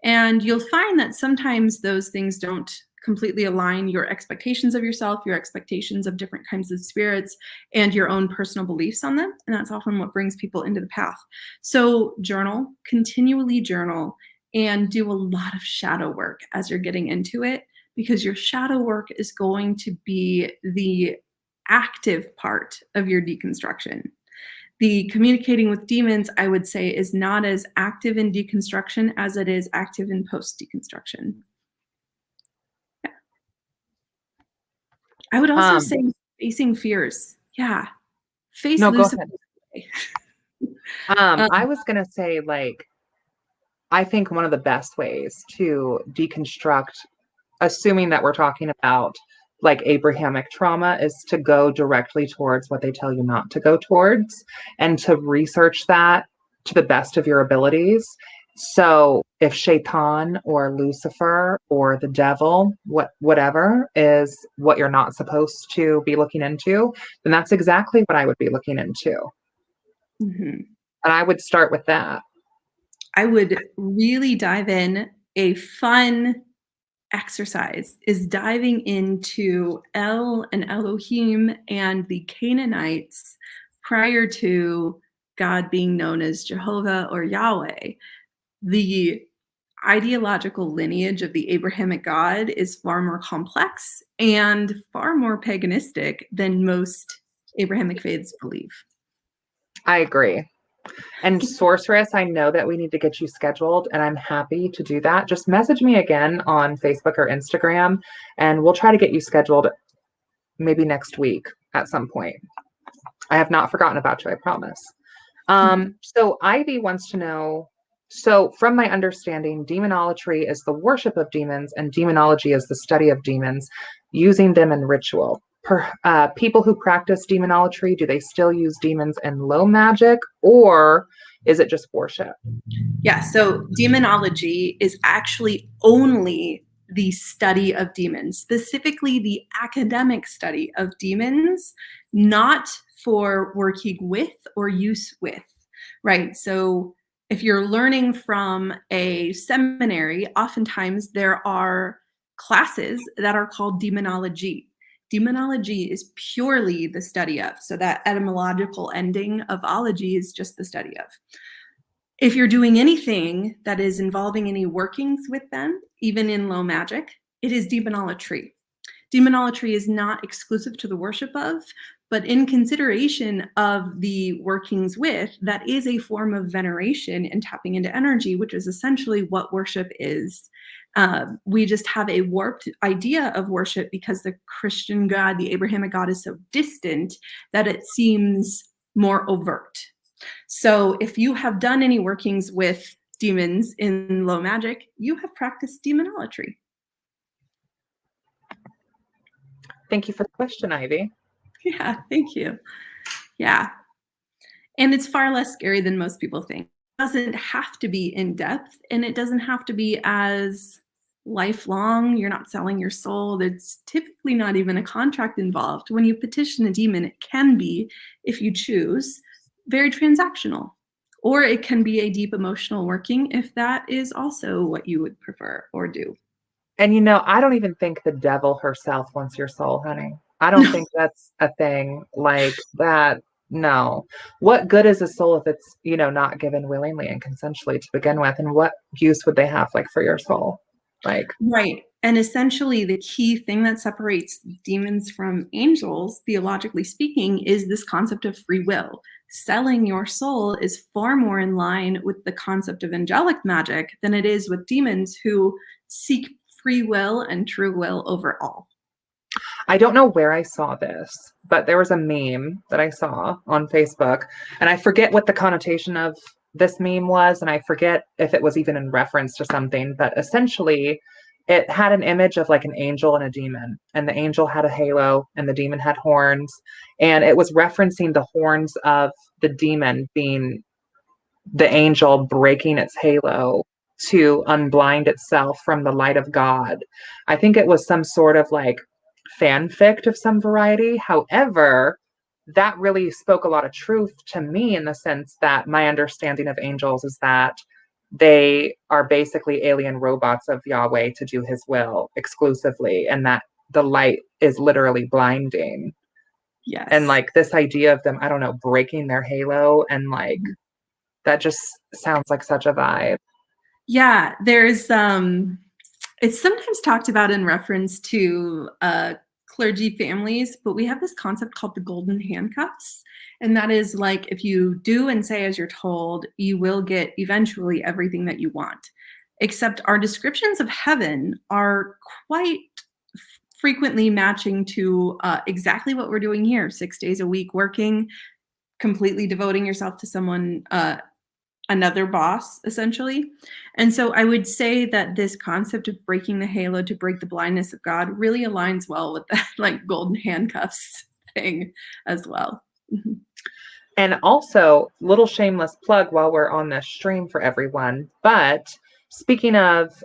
And you'll find that sometimes those things don't completely align your expectations of yourself, your expectations of different kinds of spirits, and your own personal beliefs on them. And that's often what brings people into the path. So journal, continually journal, and do a lot of shadow work as you're getting into it, because your shadow work is going to be the active part of your deconstruction. The communicating with demons, I would say, is not as active in deconstruction as it is active in post-deconstruction. Yeah. I would also say facing fears. Yeah. Face No, go Lucifer. ahead. I was going to say, like, I think one of the best ways to deconstruct, assuming that we're talking about like Abrahamic trauma, is to go directly towards what they tell you not to go towards and to research that to the best of your abilities. So if Shaitan or Lucifer or the devil, whatever is what you're not supposed to be looking into, then that's exactly what I would be looking into. Mm-hmm. And I would start with that. I would really dive in. A fun exercise is diving into El and Elohim and the Canaanites prior to God being known as Jehovah or Yahweh. The ideological lineage of the Abrahamic God is far more complex and far more paganistic than most Abrahamic faiths believe. I agree. And Sorceress, I know that we need to get you scheduled, and I'm happy to do that. Just message me again on Facebook or Instagram, and we'll try to get you scheduled maybe next week at some point. I have not forgotten about you, I promise. So Ivy wants to know, so from my understanding, demonolatry is the worship of demons, and demonology is the study of demons, using them in ritual. People who practice demonolatry, do they still use demons in low magic, or is it just worship? Yeah, so demonology is actually only the study of demons, specifically the academic study of demons, not for working with or use with, right? So if you're learning from a seminary, oftentimes there are classes that are called demonology. Demonology is purely the study of, so that etymological ending of ology is just the study of. If you're doing anything that is involving any workings with them, even in low magic, it is demonolatry. Demonolatry is not exclusive to the worship of, but in consideration of the workings with, that is a form of veneration and tapping into energy, which is essentially what worship is. We just have a warped idea of worship because the Christian God, the Abrahamic God, is so distant that it seems more overt. So if you have done any workings with demons in low magic, you have practiced demonolatry. Thank you for the question, Ivy. Yeah, thank you. Yeah. And it's far less scary than most people think. It doesn't have to be in depth, and it doesn't have to be as lifelong. You're not selling your soul. There's typically not even a contract involved. When you petition a demon, it can be, if you choose, very transactional. Or it can be a deep emotional working if that is also what you would prefer or do. And I don't even think the devil herself wants your soul, honey. I don't think that's a thing like that. No. What good is a soul if it's, not given willingly and consensually to begin with? And what use would they have for your soul? Right. And essentially, the key thing that separates demons from angels, theologically speaking, is this concept of free will. Selling your soul is far more in line with the concept of angelic magic than it is with demons who seek free will and true will over all. I don't know where I saw this, but there was a meme that I saw on Facebook, and I forget what the connotation of this meme was, and I forget if it was even in reference to something, but essentially it had an image of an angel and a demon, and the angel had a halo and the demon had horns, and it was referencing the horns of the demon being the angel breaking its halo to unblind itself from the light of God. I think it was some sort of fanfic of some variety. However, that really spoke a lot of truth to me in the sense that my understanding of angels is that they are basically alien robots of Yahweh to do his will exclusively, and that the light is literally blinding. Yes. And this idea of them, I don't know, breaking their halo, and that just sounds like such a vibe. Yeah, there's it's sometimes talked about in reference to clergy families, but we have this concept called the golden handcuffs. And that is if you do and say as you're told, you will get eventually everything that you want. Except our descriptions of heaven are quite frequently matching to exactly what we're doing here, 6 days a week working, completely devoting yourself to someone, another boss, essentially. And so I would say that this concept of breaking the halo to break the blindness of God really aligns well with that golden handcuffs thing as well. And also, little shameless plug while we're on this stream for everyone, but speaking of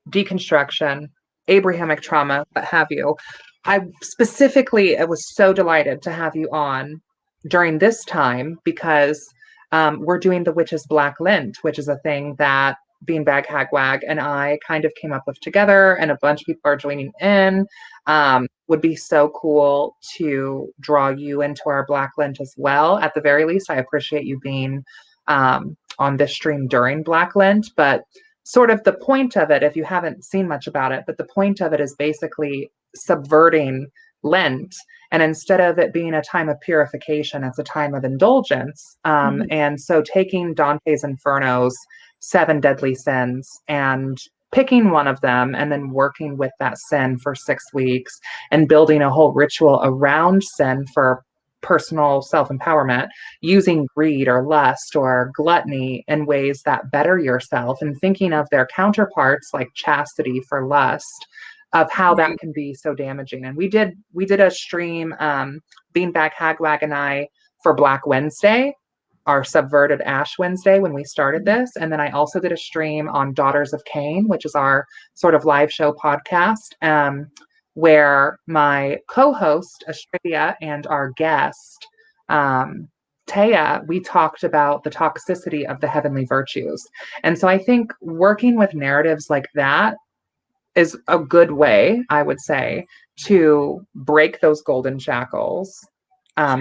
deconstruction, Abrahamic trauma, what have you, I was so delighted to have you on during this time because we're doing the Witch's Black Lint, which is a thing that Beanbag Hagwag and I kind of came up with together, and a bunch of people are joining in. Would be so cool to draw you into our Black Lint as well. At the very least, I appreciate you being on this stream during Black Lint, but sort of the point of it, if you haven't seen much about it, but the point of it is basically subverting Lent. And instead of it being a time of purification, it's a time of indulgence. And so taking Dante's Inferno's 7 deadly sins and picking one of them and then working with that sin for 6 weeks and building a whole ritual around sin for personal self-empowerment, using greed or lust or gluttony in ways that better yourself, and thinking of their counterparts like chastity for lust, of how that can be so damaging. And we did a stream, Beanbag Hagwag and I, for Black Wednesday, our subverted Ash Wednesday, when we started this. And then I also did a stream on Daughters of Cain, which is our sort of live show podcast, where my co-host Astarte and our guest Taya, we talked about the toxicity of the heavenly virtues. And so I think working with narratives like that is a good way, I would say, to break those golden shackles,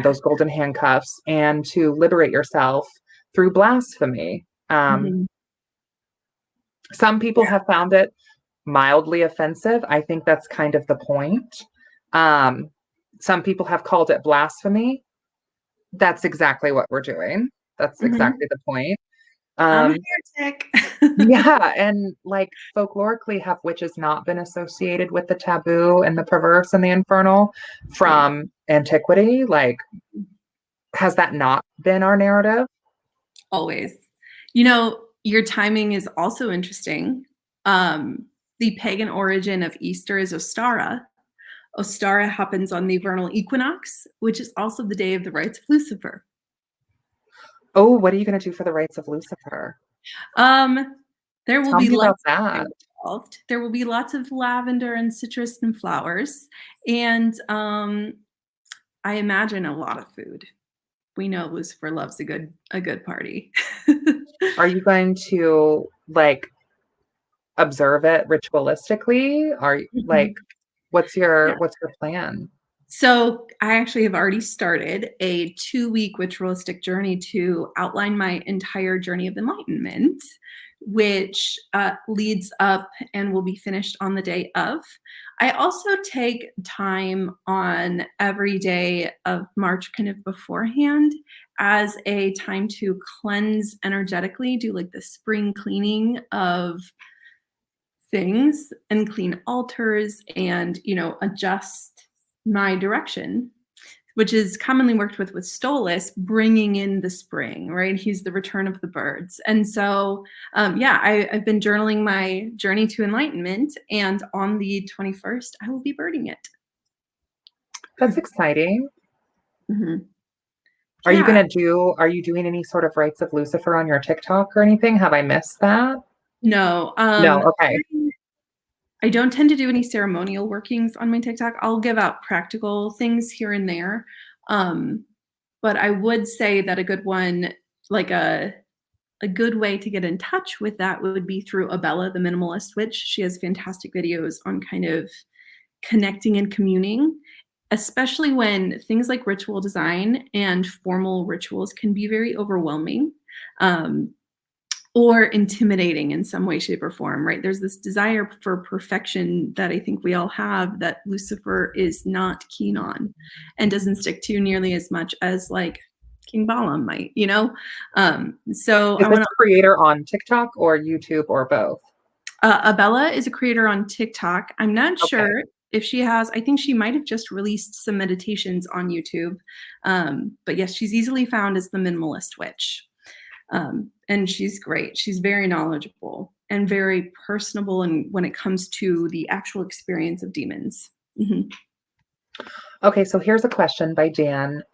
those golden handcuffs, and to liberate yourself through blasphemy. Some people have found it mildly offensive. I think that's kind of the point. Some people have called it blasphemy. That's exactly what we're doing. That's exactly the point. I'm a heretic. Yeah, and like folklorically, have witches not been associated with the taboo and the perverse and the infernal from antiquity? Like, has that not been our narrative? Always. You know, your timing is also interesting. The pagan origin of Easter is Ostara. Ostara happens on the vernal equinox, which is also the day of the rites of Lucifer. Oh, what are you going to do for the rites of Lucifer? There will Tell be me about lots that. involved. There will be lots of lavender and citrus and flowers, and I imagine a lot of food. We know Lucifer loves a good party. Are you going to like observe it ritualistically? Are you like, what's your plan? So I actually have already started a 2-week ritualistic journey to outline my entire journey of enlightenment, which leads up and will be finished on the day of. I also take time on every day of March kind of beforehand as a time to cleanse energetically, do like the spring cleaning of things and clean altars and, adjust my direction, which is commonly worked with Stolas, bringing in the spring, right? He's the return of the birds. And so, I've been journaling my journey to enlightenment, and on the 21st, I will be birding it. That's exciting. Are you doing any sort of rites of Lucifer on your TikTok or anything? Have I missed that? No. No, okay. I don't tend to do any ceremonial workings on my TikTok. I'll give out practical things here and there. But I would say that a good one, like a good way to get in touch with that would be through Abella, the minimalist witch. She has fantastic videos on kind of connecting and communing, especially when things like ritual design and formal rituals can be very overwhelming. Or intimidating in some way, shape, or form, right? There's this desire for perfection that I think we all have that Lucifer is not keen on and doesn't stick to nearly as much as like King Balaam might, So is this a creator on TikTok or YouTube or both? Abella is a creator on TikTok. I'm not sure if she has, I think she might have just released some meditations on YouTube. But yes, she's easily found as the minimalist witch. And she's great. She's very knowledgeable and very personable when it comes to the actual experience of demons. Okay, so here's a question by Dan.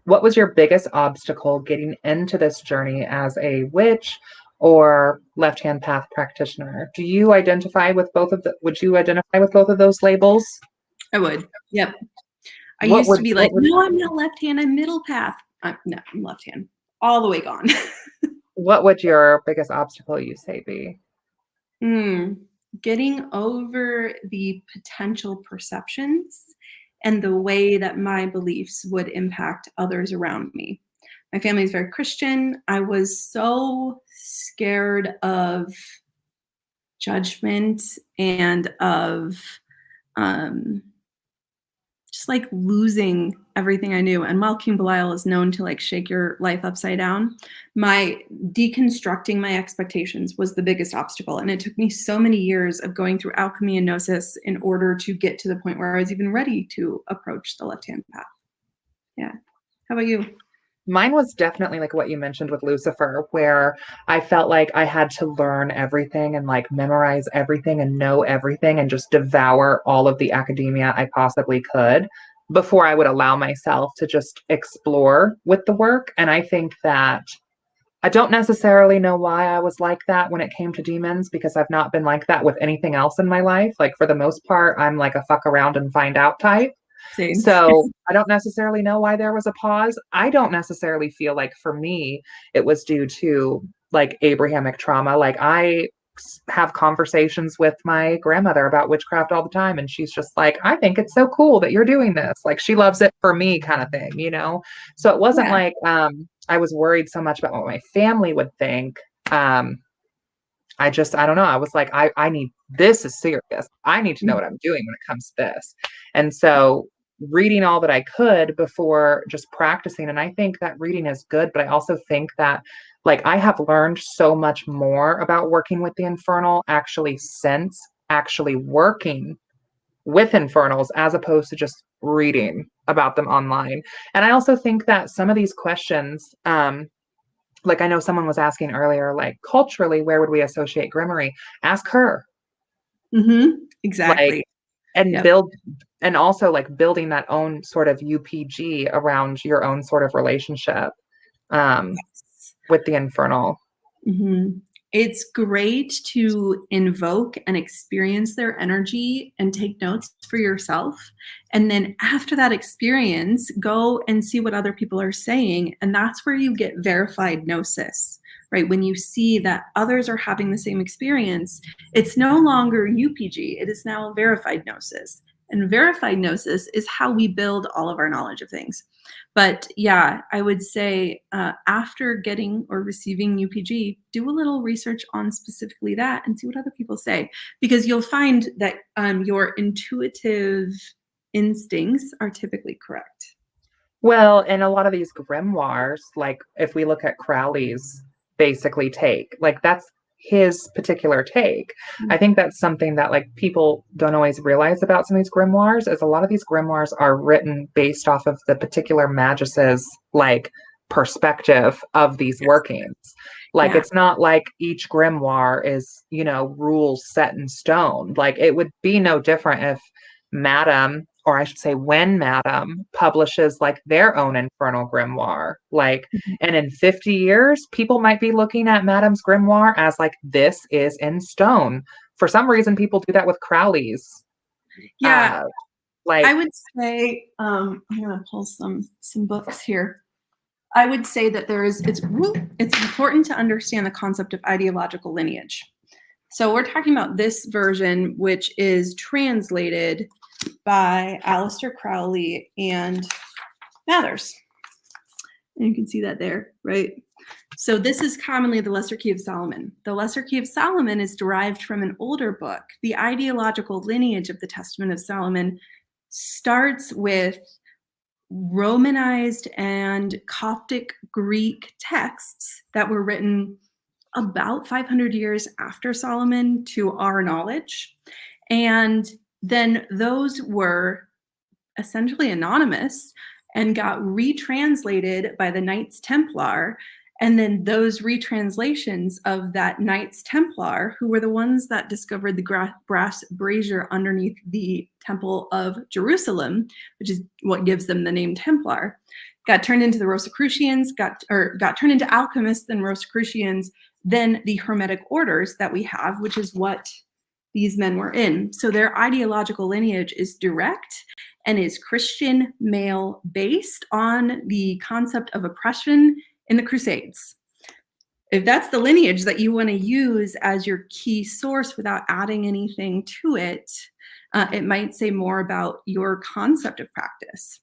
What was your biggest obstacle getting into this journey as a witch or left-hand path practitioner? Do you identify with both of would you identify with both of those labels? I would. Yep. I used to be like, no, I'm not left hand, I'm middle path. No, I'm left hand, all the way gone. What would your biggest obstacle you say be? Getting over the potential perceptions and the way that my beliefs would impact others around me. My family is very Christian. I was so scared of judgment and of just like losing everything I knew. And Malcolm Belial is known to like shake your life upside down. My deconstructing my expectations was the biggest obstacle. And it took me so many years of going through alchemy and gnosis in order to get to the point where I was even ready to approach the left-hand path. Yeah. How about you? Mine was definitely like what you mentioned with Lucifer, where I felt like I had to learn everything and like memorize everything and know everything and just devour all of the academia I possibly could before I would allow myself to just explore with the work. And I think that I don't necessarily know why I was like that when it came to demons, because I've not been like that with anything else in my life. Like for the most part, I'm like a fuck around and find out type. Same. So I don't necessarily know why there was a pause. I don't necessarily feel like for me, it was due to like Abrahamic trauma. Like I have conversations with my grandmother about witchcraft all the time. And she's just like, I think it's so cool that you're doing this. Like she loves it for me kind of thing, you know? So it wasn't like I was worried so much about what my family would think. I don't know. I was like, I need, this is serious. I need to know what I'm doing when it comes to this. And so reading all that I could before just practicing. And I think that reading is good, but I also think that like I have learned so much more about working with the infernal actually since actually working with infernals as opposed to just reading about them online. And I also think that some of these questions, like I know someone was asking earlier, like culturally, where would we associate Grimory? Ask her. Exactly. Like, and build, and also like building that own sort of UPG around your own sort of relationship with the infernal. It's great to invoke and experience their energy and take notes for yourself. And then after that experience, go and see what other people are saying. And that's where you get verified gnosis, right? When you see that others are having the same experience, it's no longer UPG, it is now verified gnosis. And verified gnosis is how we build all of our knowledge of things. But yeah, I would say after getting or receiving UPG, do a little research on specifically that and see what other people say, because you'll find that your intuitive instincts are typically correct. Well, and a lot of these grimoires, like if we look at Crowley's basically take, like that's his particular take. I think that's something that like people don't always realize about some of these grimoires is a lot of these grimoires are written based off of the particular magus's like perspective of these workings. Like it's not like each grimoire is, you know, rules set in stone. Like it would be no different if Madame, or I should say when Madame publishes like their own infernal grimoire, like, and in 50 years, people might be looking at Madame's grimoire as like, this is in stone. For some reason, people do that with Crowley's. Yeah. Like I would say, I'm gonna pull some books here. I would say that it's important to understand the concept of ideological lineage. So we're talking about this version, which is translated by Aleister Crowley and Mathers. And you can see that there, right? So this is commonly the Lesser Key of Solomon. The Lesser Key of Solomon is derived from an older book. The ideological lineage of the Testament of Solomon starts with Romanized and Coptic Greek texts that were written about 500 years after Solomon to our knowledge. And then those were essentially anonymous and got retranslated by the Knights Templar. And then those retranslations of that Knights Templar, who were the ones that discovered the brass brazier underneath the Temple of Jerusalem, which is what gives them the name Templar, got turned into the Rosicrucians, got turned into alchemists and Rosicrucians, then the Hermetic orders that we have, which is what these men were in. So their ideological lineage is direct, and is Christian male based on the concept of oppression in the Crusades. If that's the lineage that you want to use as your key source without adding anything to it, it might say more about your concept of practice.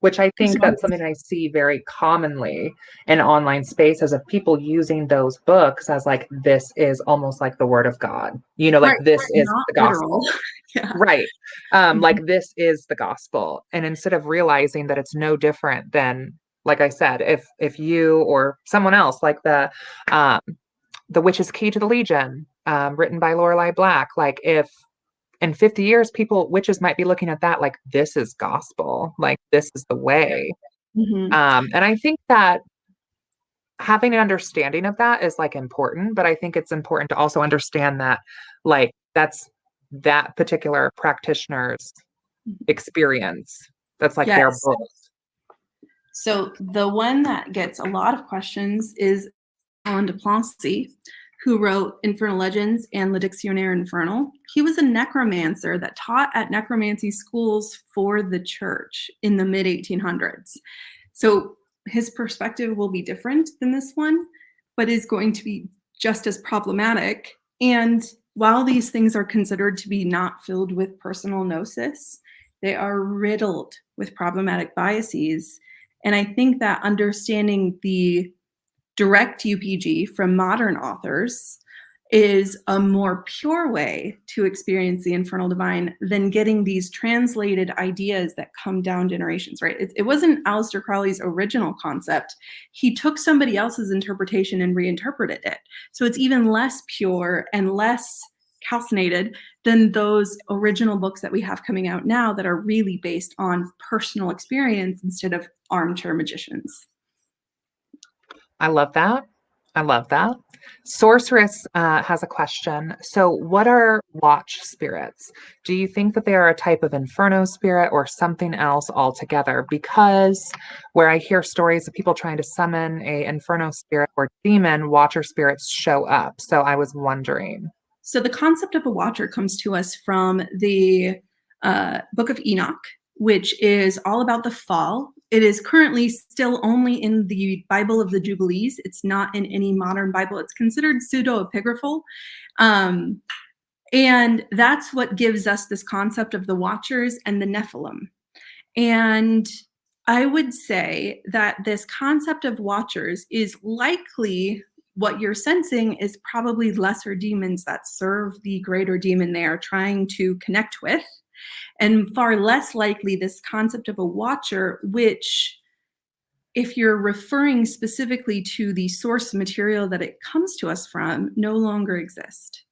Which I think that's something I see very commonly in online spaces of people using those books as like, this is almost like the word of God, you know, like right, this is not the gospel. yeah. Right. Like this is the gospel. And instead of realizing that it's no different than, like I said, if you or someone else, like the Witch's Key to the Legion, written by Lorelei Black, like if in 50 years, witches might be looking at that like, this is gospel, like this is the way. Mm-hmm. And I think that having an understanding of that is like important, but I think it's important to also understand that like that's that particular practitioner's experience. That's like their Yes. book. So the one that gets a lot of questions is Alan de Plancy, who wrote Infernal Legends and Le Dictionnaire Infernal. He was a necromancer that taught at necromancy schools for the church in the mid-1800s. So his perspective will be different than this one, but is going to be just as problematic. And while these things are considered to be not filled with personal gnosis, they are riddled with problematic biases. And I think that understanding the direct UPG from modern authors is a more pure way to experience the infernal divine than getting these translated ideas that come down generations, right? It wasn't Aleister Crowley's original concept. He took somebody else's interpretation and reinterpreted it. So it's even less pure and less calcinated than those original books that we have coming out now that are really based on personal experience instead of armchair magicians. I love that. I love that. Sorceress has a question. So, what are watch spirits? Do you think that they are a type of inferno spirit or something else altogether? Because where I hear stories of people trying to summon a inferno spirit or demon, watcher spirits show up. So, I was wondering. So, the concept of a watcher comes to us from the Book of Enoch, which is all about the fall. It is currently still only in the Bible of the Jubilees. It's not in any modern Bible. It's considered pseudo-epigraphal. And that's what gives us this concept of the Watchers and the Nephilim. And I would say that this concept of Watchers is likely what you're sensing is probably lesser demons that serve the greater demon they are trying to connect with. And far less likely this concept of a watcher, which if you're referring specifically to the source material that it comes to us from, no longer exist.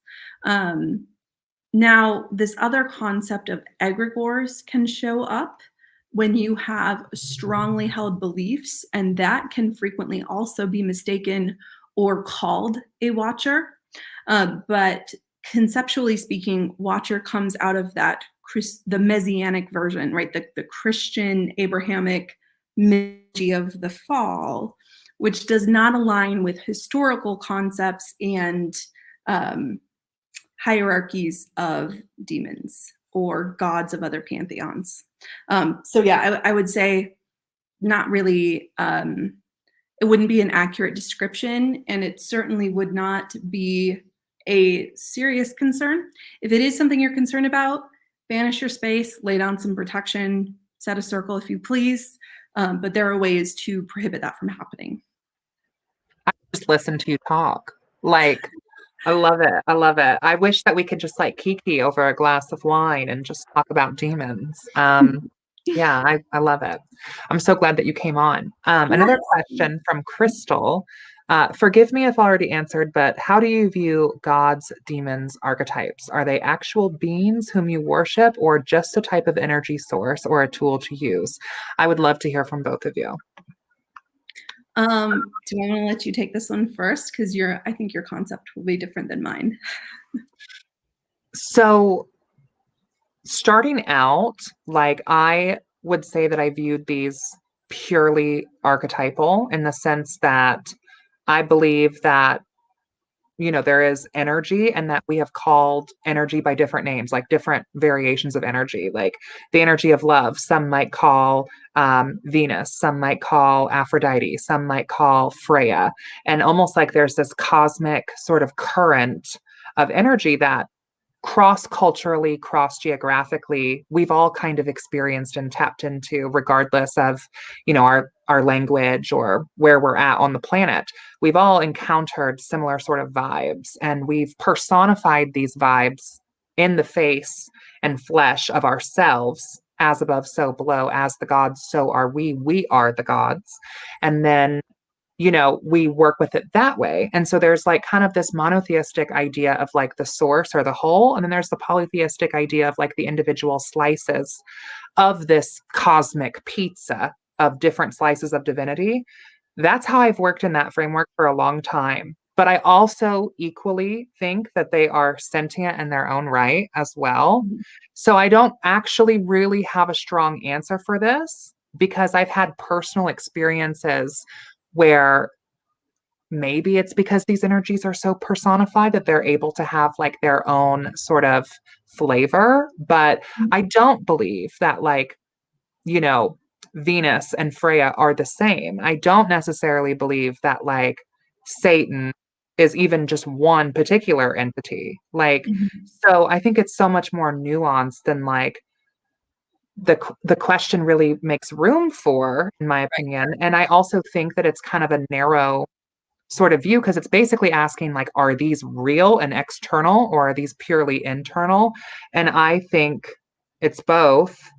Now, this other concept of egregores can show up when you have strongly held beliefs, and that can frequently also be mistaken or called a watcher. But conceptually speaking, watcher comes out of that the Messianic version, right? The Christian Abrahamic mythology of the fall, which does not align with historical concepts and hierarchies of demons or gods of other pantheons. So yeah, I would say not really, it wouldn't be an accurate description, and it certainly would not be a serious concern. If it is something you're concerned about, banish your space, lay down some protection, set a circle if you please, but there are ways to prohibit that from happening. I just listen to you talk. Like, I love it. I love it. I wish that we could just like kiki over a glass of wine and just talk about demons. Yeah, I love it. I'm so glad that you came on. Another question from Crystal. Forgive me if already answered, but how do you view gods, demons, archetypes? Are they actual beings whom you worship or just a type of energy source or a tool to use? I would love to hear from both of you. Do I want to let you take this one first? Because I think your concept will be different than mine. So starting out, like I would say that I viewed these purely archetypal in the sense that I believe that there is energy, and that we have called energy by different names, like different variations of energy, like the energy of love. Some might call Venus, some might call Aphrodite, some might call Freya. And almost like there's this cosmic sort of current of energy that cross culturally, cross geographically, we've all kind of experienced and tapped into, regardless of, our language or where we're at on the planet. We've all encountered similar sort of vibes, and we've personified these vibes in the face and flesh of ourselves. As above, so below, as the gods, so are we. We are the gods. And then we work with it that way. And so there's like kind of this monotheistic idea of like the source or the whole. And then there's the polytheistic idea of like the individual slices of this cosmic pizza of different slices of divinity. That's how I've worked in that framework for a long time. But I also equally think that they are sentient in their own right as well. So I don't actually really have a strong answer for this, because I've had personal experiences where maybe it's because these energies are so personified that they're able to have like their own sort of flavor. But I don't believe that, like, Venus and Freya are the same. I don't necessarily believe that like Satan is even just one particular entity. Like, so I think it's so much more nuanced than like the question really makes room for, in my opinion. And I also think that it's kind of a narrow sort of view, because it's basically asking like, are these real and external, or are these purely internal? And I think it's both,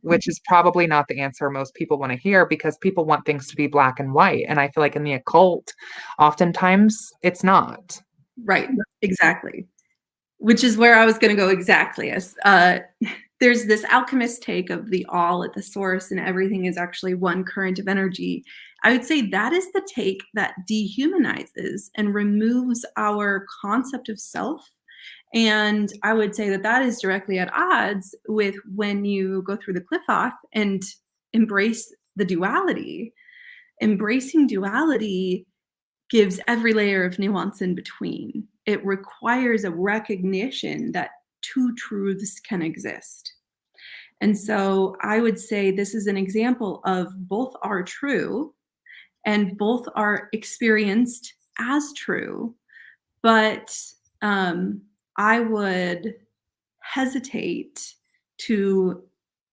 which is probably not the answer most people want to hear, because people want things to be black and white. And I feel like in the occult, oftentimes it's not. Right, exactly. Which is where I was going to go exactly. As there's this alchemist take of the all at the source, and everything is actually one current of energy. I would say that is the take that dehumanizes and removes our concept of self. And I would say that that is directly at odds with when you go through the Qliphoth and embrace the duality. Embracing duality gives every layer of nuance in between. It requires a recognition that two truths can exist. And so I would say this is an example of both are true and both are experienced as true. But I would hesitate to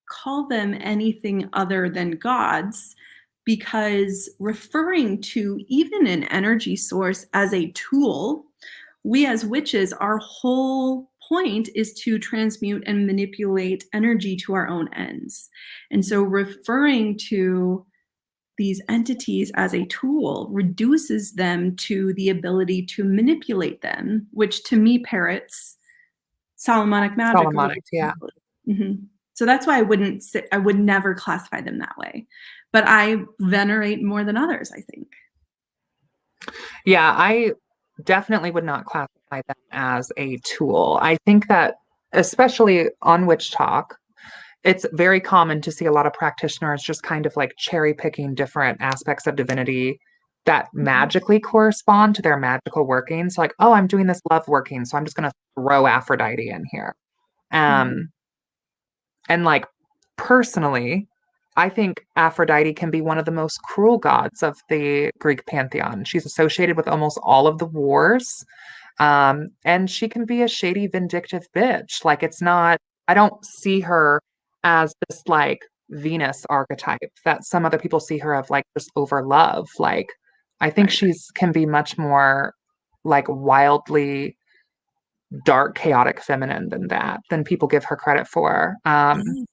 call them anything other than gods, because referring to even an energy source as a tool, we as witches, our whole point is to transmute and manipulate energy to our own ends. And so referring to these entities as a tool reduces them to the ability to manipulate them, which to me parrots Solomonic magic. Solomonic, yeah. Mm-hmm. So that's why I would never classify them that way. But I venerate more than others, I think. Yeah, I definitely would not classify them as a tool. I think that, especially on Witch Talk, it's very common to see a lot of practitioners just kind of like cherry picking different aspects of divinity that magically correspond to their magical workings. Like, oh, I'm doing this love working, so I'm just going to throw Aphrodite in here. And like, personally, I think Aphrodite can be one of the most cruel gods of the Greek pantheon. She's associated with almost all of the wars. And she can be a shady, vindictive bitch. Like, it's not, I don't see her as this like Venus archetype that some other people see her of, like just over love. Like, I think she's can be much more like wildly dark, chaotic feminine than people give her credit for. And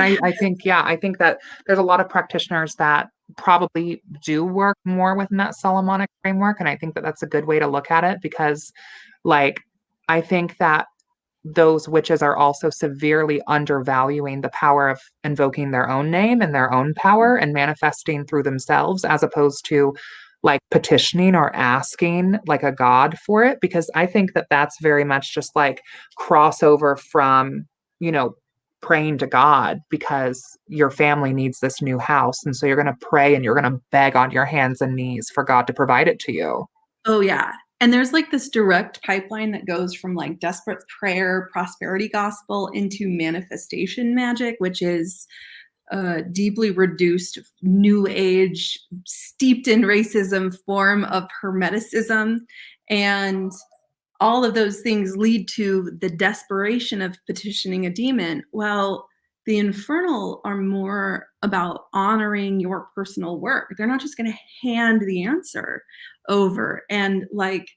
I think, yeah, I think that there's a lot of practitioners that probably do work more within that Solomonic framework. And I think that that's a good way to look at it, because like, I think that those witches are also severely undervaluing the power of invoking their own name and their own power and manifesting through themselves, as opposed to like petitioning or asking like a god for it. Because I think that that's very much just like crossover from, praying to God because your family needs this new house. And so you're going to pray and you're going to beg on your hands and knees for God to provide it to you. Oh, yeah. And there's like this direct pipeline that goes from like desperate prayer, prosperity gospel into manifestation magic, which is a deeply reduced new age, steeped in racism form of hermeticism. And all of those things lead to the desperation of petitioning a demon. Well, the infernal are more about honoring your personal work. They're not just going to hand the answer over. And like,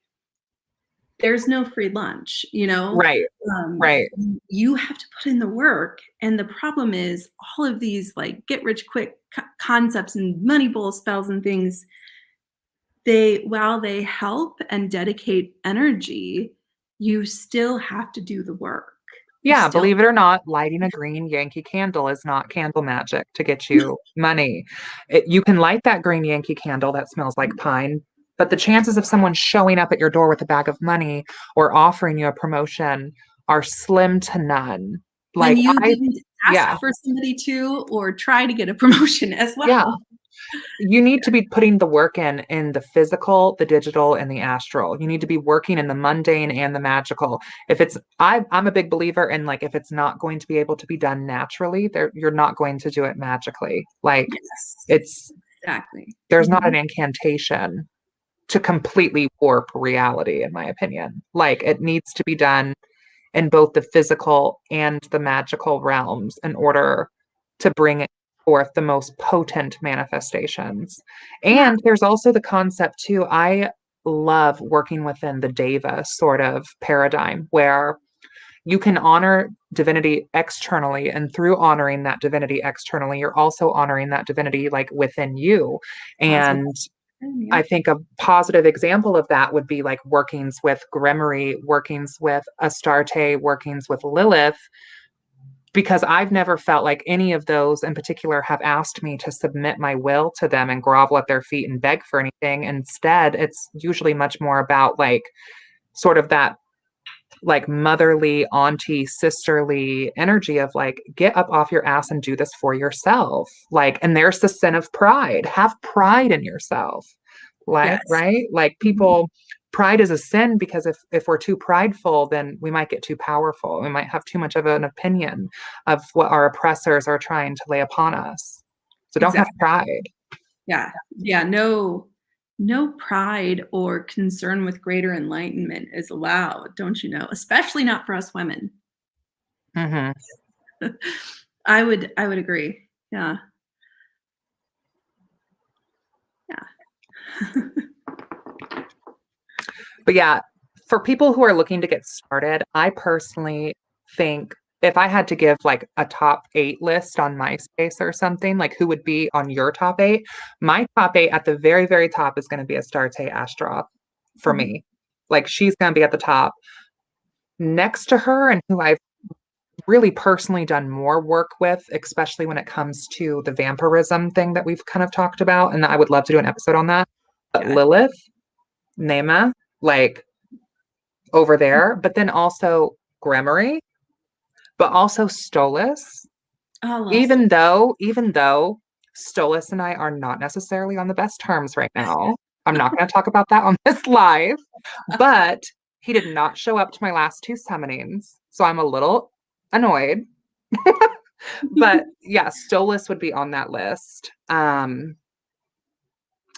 there's no free lunch, you know? Right. Right. You have to put in the work. And the problem is all of these like get rich quick concepts and money bowl spells and things, while they help and dedicate energy, you still have to do the work. Yeah, believe it or not, lighting a green Yankee candle is not candle magic to get you money. You can light that green Yankee candle that smells like pine, but the chances of someone showing up at your door with a bag of money or offering you a promotion are slim to none. When Like you didn't ask yeah, for somebody to or try to get a promotion as well. yeah. You need to be putting the work in the physical, the digital, and the astral. You need to be working in the mundane and the magical. If it's, I'm a big believer in like, if it's not going to be able to be done naturally, you're not going to do it magically. Like Yes, it's exactly. there's not an incantation to completely warp reality, in my opinion. Like it needs to be done in both the physical and the magical realms in order to bring forth the most potent manifestations. Yeah. And there's also the concept too. I love working within the Deva sort of paradigm where you can honor divinity externally, and through honoring that divinity externally, you're also honoring that divinity like within you. Positive. And I think a positive example of that would be like workings with Covenry, workings with Astarte, workings with Lilith, because I've never felt like any of those in particular have asked me to submit my will to them and grovel at their feet and beg for anything. Instead, it's usually much more about like sort of that like motherly, auntie, sisterly energy of like, get up off your ass and do this for yourself. Like, and there's the sin of pride. Have pride in yourself. Like, Yes. right? Like people, pride is a sin because if we're too prideful, then we might get too powerful. We might have too much of an opinion of what our oppressors are trying to lay upon us. So don't have pride. Yeah. Yeah. No pride or concern with greater enlightenment is allowed, don't you know? Especially not for us women. Mm-hmm. I would agree. Yeah. Yeah. But yeah, for people who are looking to get started, I personally think if I had to give like a top 8 list on MySpace or something, like who would be on your top 8, my top 8 at the very, very top is going to be Astarte Astroth for me. Like she's going to be at the top. Next to her, and who I've really personally done more work with, especially when it comes to the vampirism thing that we've kind of talked about, and I would love to do an episode on that. But Lilith, Nema, like over there, but then also Covenry, but also Stolas. Even though Stolas and I are not necessarily on the best terms right now. I'm not going to talk about that on this live, but he did not show up to my last 2 summonings, so I'm a little annoyed. But yeah, Stolas would be on that list.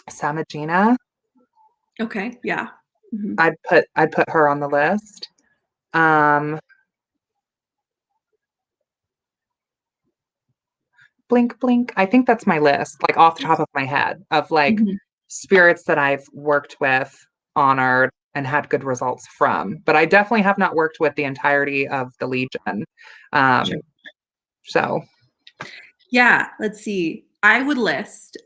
Samagina. Okay, yeah. Mm-hmm. I'd put her on the list. Blink, blink. I think that's my list, like off the top of my head, of like spirits that I've worked with, honored, and had good results from. But I definitely have not worked with the entirety of the Legion. So yeah, let's see. I would list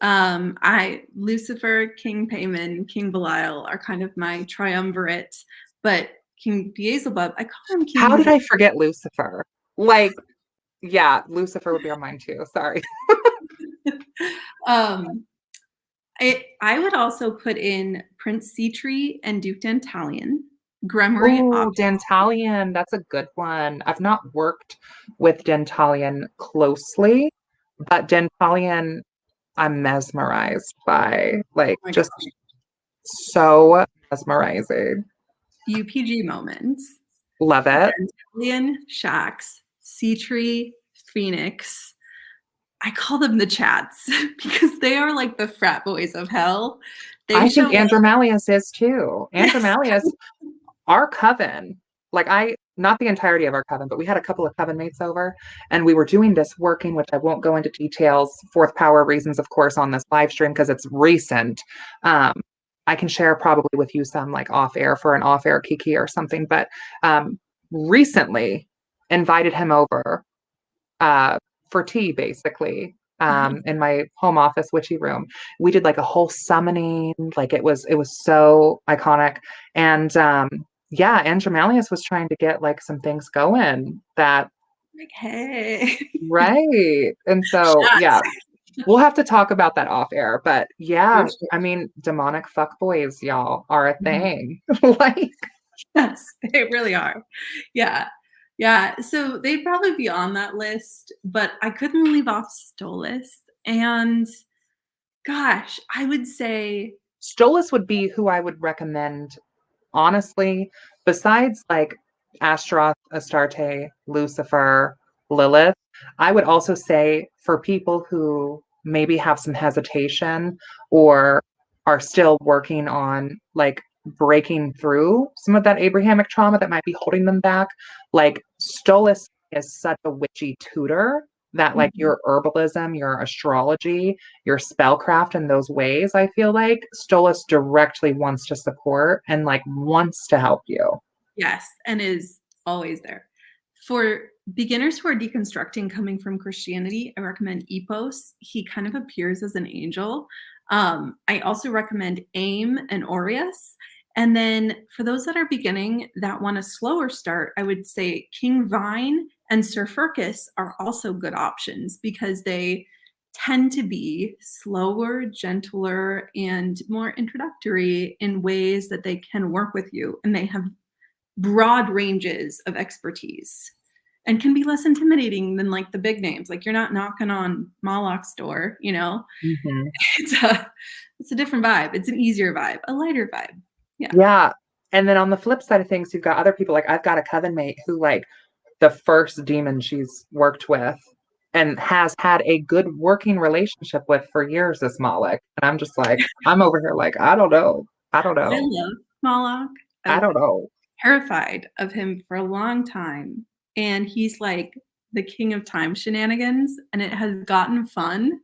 Lucifer, King Payman, King Belial are kind of my triumvirate, but King Beelzebub, I call him King. How did I forget Lucifer? Like, yeah, Lucifer would be on mine too. Sorry. I would also put in Prince Seatree and Duke Dantalion. Covenry. Oh, Dantalion, that's a good one. I've not worked with Dantalion closely, but Dantalion I'm mesmerized by. Like, just So mesmerizing. UPG moments. Love it. Dantalian, Shax, Sea Tree, Phoenix. I call them the chats because they are like the frat boys of hell. They I show think up. Andromalius is too. Yes. Andromalius, our coven, like not the entirety of our coven, but we had a couple of coven mates over and we were doing this working, which I won't go into details, fourth power reasons, of course, on this live stream because it's recent. Um, I can share probably with you some like off air for an off air kiki or something, but recently invited him over for tea, basically, in my home office witchy room. We did like a whole summoning, like it was so iconic. And yeah, Andromalius was trying to get like some things going that Like, hey. right. And so yeah, Shots. we'll have to talk about that off air. But For yeah, sure. I mean, demonic fuck boys, y'all, are a Mhm. thing. Like Yes, they really are. Yeah. Yeah. So they'd probably be on that list, but I couldn't leave off Stolas. And gosh, I would say, Stolas would be who I would recommend honestly, besides like Astroth, Astarte, Lucifer, Lilith, I would also say for people who maybe have some hesitation or are still working on like breaking through some of that Abrahamic trauma that might be holding them back, like Stolas is such a witchy tutor that like mhm, your herbalism, your astrology, your spellcraft in those ways, I feel like Stolas directly wants to support and like wants to help you. yes, and is always there. For beginners who are deconstructing coming from Christianity, I recommend Epos. He kind of appears as an angel. I also recommend Aim and Aureus. And then for those that are beginning that want a slower start, I would say King Vine and Sir Firkus are also good options because they tend to be slower, gentler, and more introductory in ways that they can work with you. And they have broad ranges of expertise and can be less intimidating than like the big names. Like you're not knocking on Moloch's door, you know. Mhm. It's a different vibe. It's an easier vibe, a lighter vibe. Yeah. Yeah. And then on the flip side of things, you've got other people like I've got a coven mate who like the first demon she's worked with and has had a good working relationship with for years is Moloch. And I'm just like, I'm over here like, I don't know. I don't I know. love Moloch. I I was don't know. terrified of him for a long time. And he's like the king of time shenanigans, and it has gotten fun,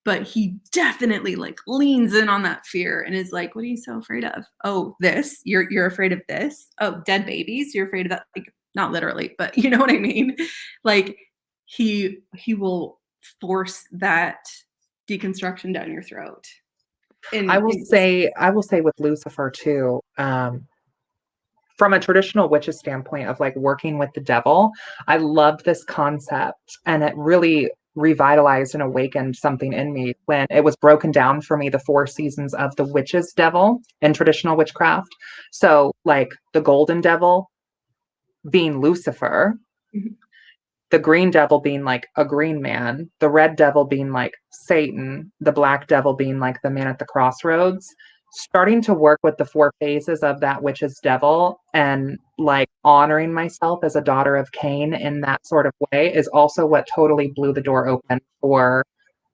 but he definitely like leans in on that fear and is like, what are you so afraid of? Oh, this, you're afraid of this. Oh, dead babies, you're afraid of that. Like, not literally, but you know what I mean. Like he will force that deconstruction down your throat in I will say with Lucifer too, from a traditional witch's standpoint of like working with the devil, I loved this concept and it really revitalized and awakened something in me when it was broken down for me the four seasons of the witch's devil in traditional witchcraft. So, like the golden devil being Lucifer, Mhm. the green devil being like a green man, the red devil being like Satan, the black devil being like the man at the crossroads, starting to work with the four phases of that witch's devil and like honoring myself as a daughter of Cain in that sort of way is also what totally blew the door open for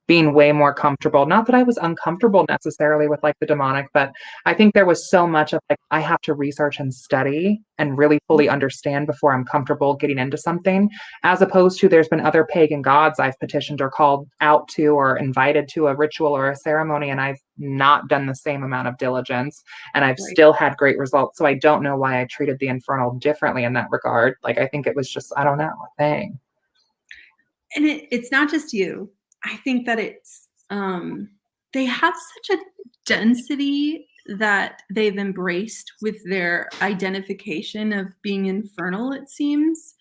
being way more comfortable. Not that I was uncomfortable necessarily with like the demonic, but I think there was so much of like I have to research and study and really fully understand before I'm comfortable getting into something, as opposed to there's been other pagan gods I've petitioned or called out to or invited to a ritual or a ceremony, and I've not done the same amount of diligence and I've Right. still had great results. So I don't know why I treated the infernal differently in that regard. Like I think it was just, I don't know, a thing. And it's not just you. I think that it's they have such a density that they've embraced with their identification of being infernal, it seems,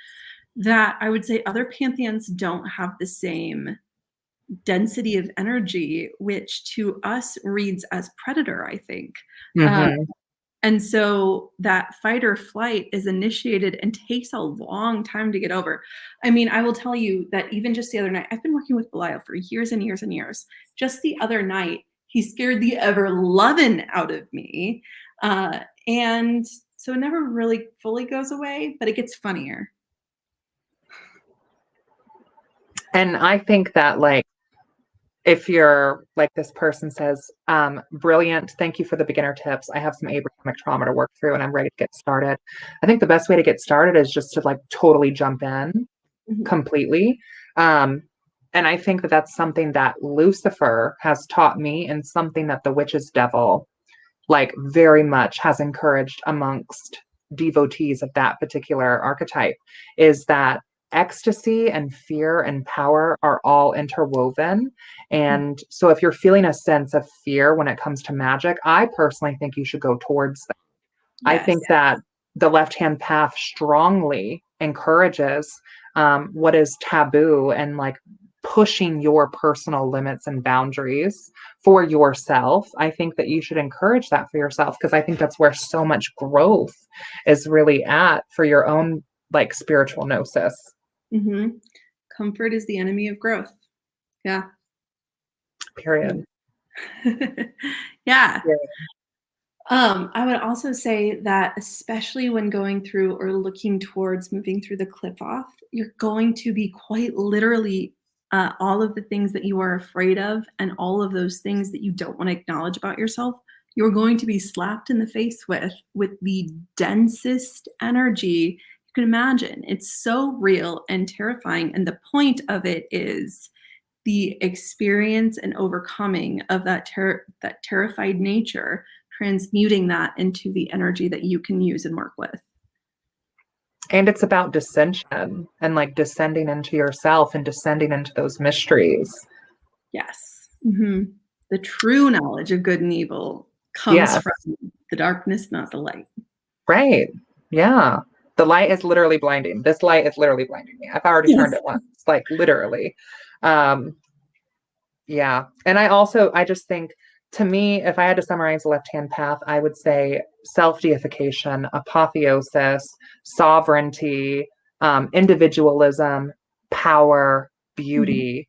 that I would say other pantheons don't have the same density of energy, which to us reads as predator, I think. Um, Mm-hmm. and so that fight or flight is initiated and takes a long time to get over. I mean, I will tell you that even just the other night, I've been working with Belial for years and years and years. Just the other night, He scared the ever-loving out of me. And so it never really fully goes away, but it gets funnier. And I think that, like, if you're like this person says, brilliant, thank you for the beginner tips. I have some Abrahamic trauma to work through and I'm ready to get started. I think the best way to get started is just to like totally jump in completely. And I think that that's something that Lucifer has taught me, and something that the witch's devil like very much has encouraged amongst devotees of that particular archetype, is that ecstasy and fear and power are all interwoven. And so if you're feeling a sense of fear when it comes to magic, I personally think you should go towards that. I Yes. think that the left-hand path strongly encourages what is taboo, and like pushing your personal limits and boundaries for yourself. I think that you should encourage that for yourself, because I think that's where so much growth is really at for your own like spiritual gnosis. Mm-hmm. Comfort is the enemy of growth. Yeah. Period. Yeah. Period. I would also say that especially when going through or looking towards moving through the cliff off, you're going to be quite literally all of the things that you are afraid of and all of those things that you don't want to acknowledge about yourself, you're going to be slapped in the face with the densest energy you can imagine. It's so real and terrifying. And the point of it is the experience and overcoming of that terrified nature, transmuting that into the energy that you can use and work with. And it's about dissension and like descending into yourself and descending into those mysteries. Yes. Mm-hmm. The true knowledge of good and evil comes Yes. from the darkness, not the light. Right. Yeah. The light is literally blinding. This light is literally blinding me. I've already turned it once, like literally. Yeah. And I just think, to me, if I had to summarize the left-hand path, I would say self-deification, apotheosis, sovereignty, individualism, power, beauty.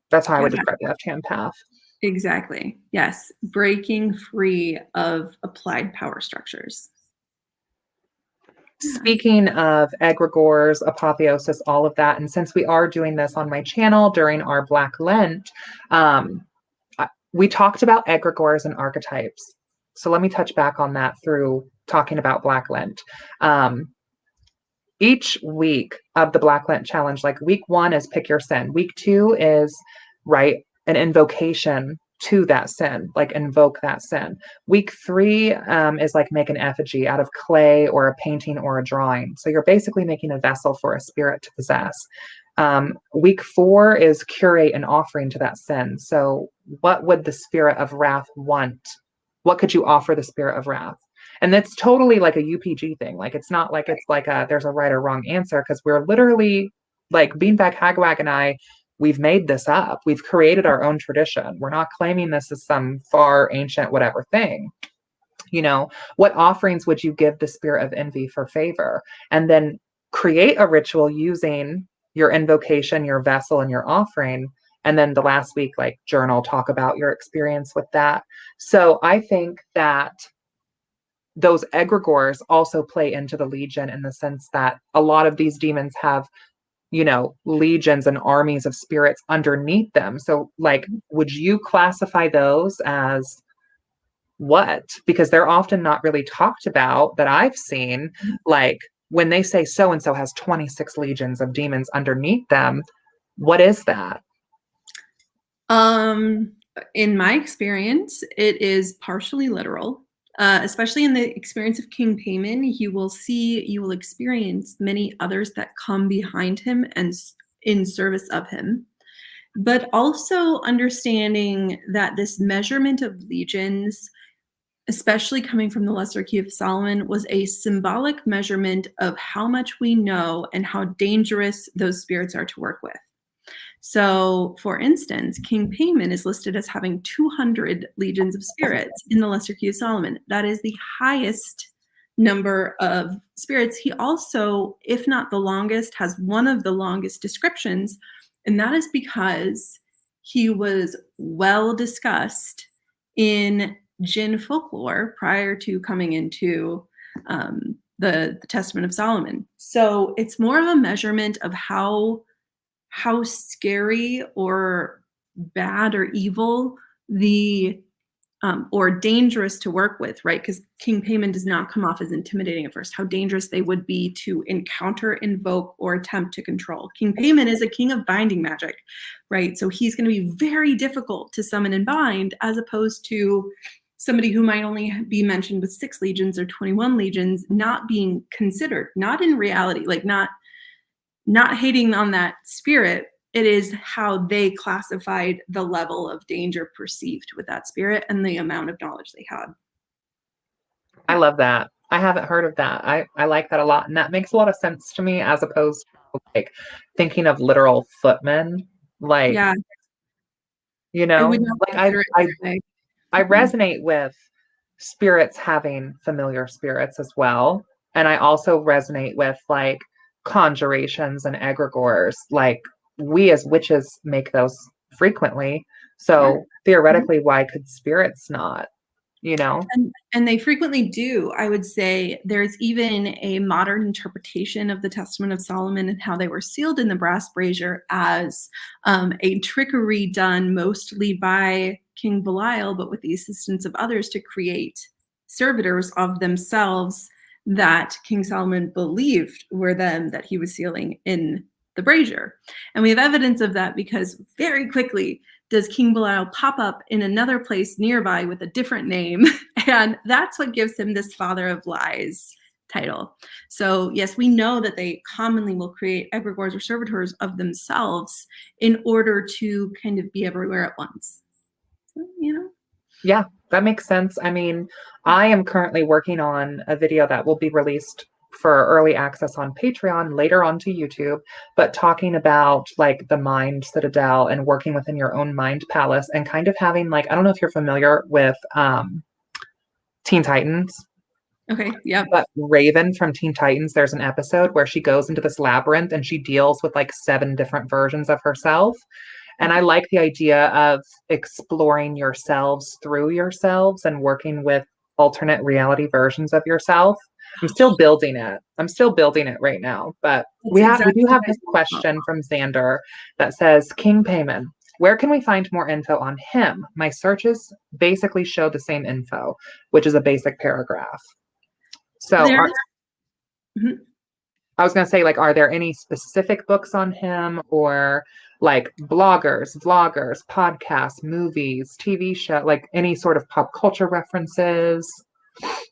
That's how I would describe the left-hand path. Exactly. Yes. Breaking free of applied power structures. Speaking of egregores, apotheosis, all of that, and since we are doing this on my channel during our Black Lent, we talked about egregores and archetypes. So let me touch back on that through talking about Black Lent. Each week of the Black Lent challenge, like week 1 is pick your sin. Week 2 is write an invocation to that sin, like invoke that sin. Week 3 is like make an effigy out of clay or a painting or a drawing. So you're basically making a vessel for a spirit to possess. Week 4 is curate an offering to that sin. So what would the spirit of wrath want? What could you offer the spirit of wrath? And that's totally like a UPG thing. Like, it's not like it's like there's a right or wrong answer, because we're literally like Beanbag Hagwag and I, we've made this up. We've created our own tradition. We're not claiming this as some far ancient whatever thing. You know, what offerings would you give the spirit of envy for favor? And then create a ritual using your invocation, your vessel, and your offering. And then the last week, like journal, talk about your experience with that. So I think that those egregores also play into the legion, in the sense that a lot of these demons have, you know, legions and armies of spirits underneath them. So like, would you classify those as what? Because they're often not really talked about, that I've seen. Like, when they say so and so has 26 legions of demons underneath them, what is that? In my experience, it is partially literal. Especially in the experience of King Payman, you will experience many others that come behind him and in service of him. But also understanding that this measurement of legions, especially coming from the Lesser Key of Solomon, was a symbolic measurement of how much we know and how dangerous those spirits are to work with. So, for instance, King Payman is listed as having 200 legions of spirits in the Lesser Key of Solomon. That is the highest number of spirits. He also, if not the longest, has one of the longest descriptions, and that is because he was well discussed in Jinn folklore prior to coming into the Testament of Solomon. So it's more of a measurement of how scary or bad or evil the or dangerous to work with, right? Because King Payman does not come off as intimidating at first, how dangerous they would be to encounter, invoke, or attempt to control. King Payman is a king of binding magic, right? So he's going to be very difficult to summon and bind, as opposed to somebody who might only be mentioned with 6 legions or 21 legions, not being considered, not in reality, like not hating on that spirit. It is how they classified the level of danger perceived with that spirit and the amount of knowledge they had. I love that. I haven't heard of that. I like that a lot. And that makes a lot of sense to me, as opposed to like thinking of literal footmen. Like, yeah, you I know, would not like consider it that way. I resonate with spirits having familiar spirits as well. And I also resonate with like conjurations and egregores. Like, we as witches make those frequently. So Sure. theoretically, why could spirits not? You know? And they frequently do. I would say there's even a modern interpretation of the Testament of Solomon and how they were sealed in the brass brazier as a trickery done mostly by King Belial, but with the assistance of others, to create servitors of themselves that King Solomon believed were them that he was sealing in the brazier. And we have evidence of that because very quickly does King Belial pop up in another place nearby with a different name. And that's what gives him this father of lies title. So yes, we know that they commonly will create egregores or servitors of themselves in order to kind of be everywhere at once. So, you know? Yeah, that makes sense. I mean, I am currently working on a video that will be released for early access on Patreon, later onto YouTube, but talking about like the mind citadel and working within your own mind palace, and kind of having like, I don't know if you're familiar with Teen Titans. Okay, yeah. But Raven from Teen Titans, there's an episode where she goes into this labyrinth and she deals with like 7 different versions of herself. And I like the idea of exploring yourselves through yourselves and working with alternate reality versions of yourself. I'm still building it. I'm still building it right now. But we do have this question from Xander that says, King Payman, where can we find more info on him? My searches basically show the same info, which is a basic paragraph. So I was going to say, like, are there any specific books on him, or like bloggers, vloggers, podcasts, movies, TV show, like any sort of pop culture references?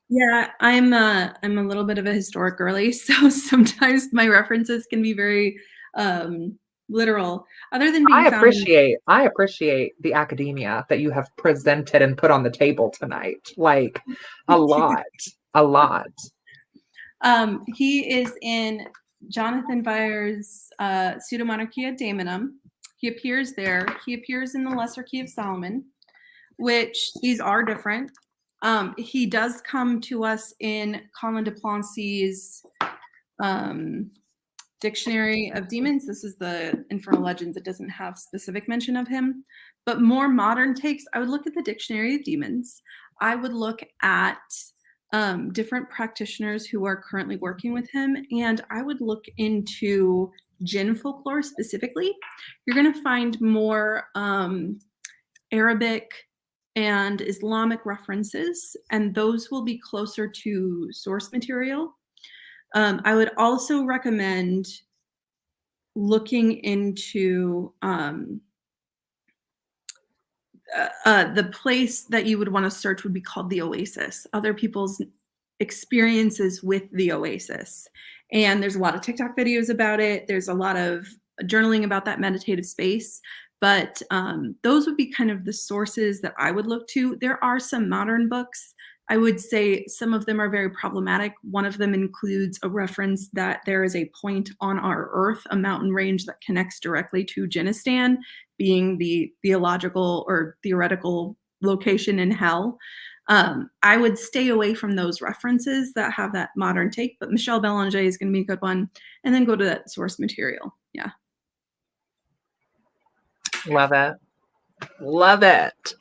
Yeah, I'm a little bit of a historic girly, so sometimes my references can be very literal. Other than being I appreciate the academia that you have presented and put on the table tonight. Like a lot. He is in Jonathan Byers' Pseudomonarchia Daemonum. He appears there. He appears in the Lesser Key of Solomon, which these are different. He does come to us in Colin de Plancy's Dictionary of Demons. This is the Infernal Legends. It doesn't have specific mention of him. But more modern takes, I would look at the Dictionary of Demons. I would look at different practitioners who are currently working with him, and I would look into Jinn folklore specifically. You're going to find more Arabic and Islamic references, and those will be closer to source material. I would also recommend looking into the place that you would want to search would be called the Oasis, other people's experiences with the Oasis. And there's a lot of TikTok videos about it. There's a lot of journaling about that meditative space. But those would be kind of the sources that I would look to. There are some modern books. I would say some of them are very problematic. One of them includes a reference that there is a point on our Earth, a mountain range that connects directly to Jinnistan, being the theological or theoretical location in hell. I would stay away from those references that have that modern take, but Michelle Belanger is going to be a good one. And then go to that source material. Yeah. Love it. Love it.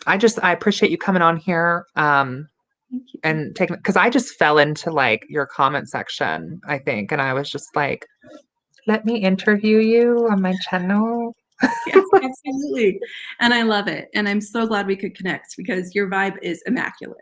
I appreciate you coming on here. Thank you. And taking, because I just fell into like your comment section, I think, and I was just like, let me interview you on my channel. Yes, absolutely. And I love it. And I'm so glad we could connect because your vibe is immaculate.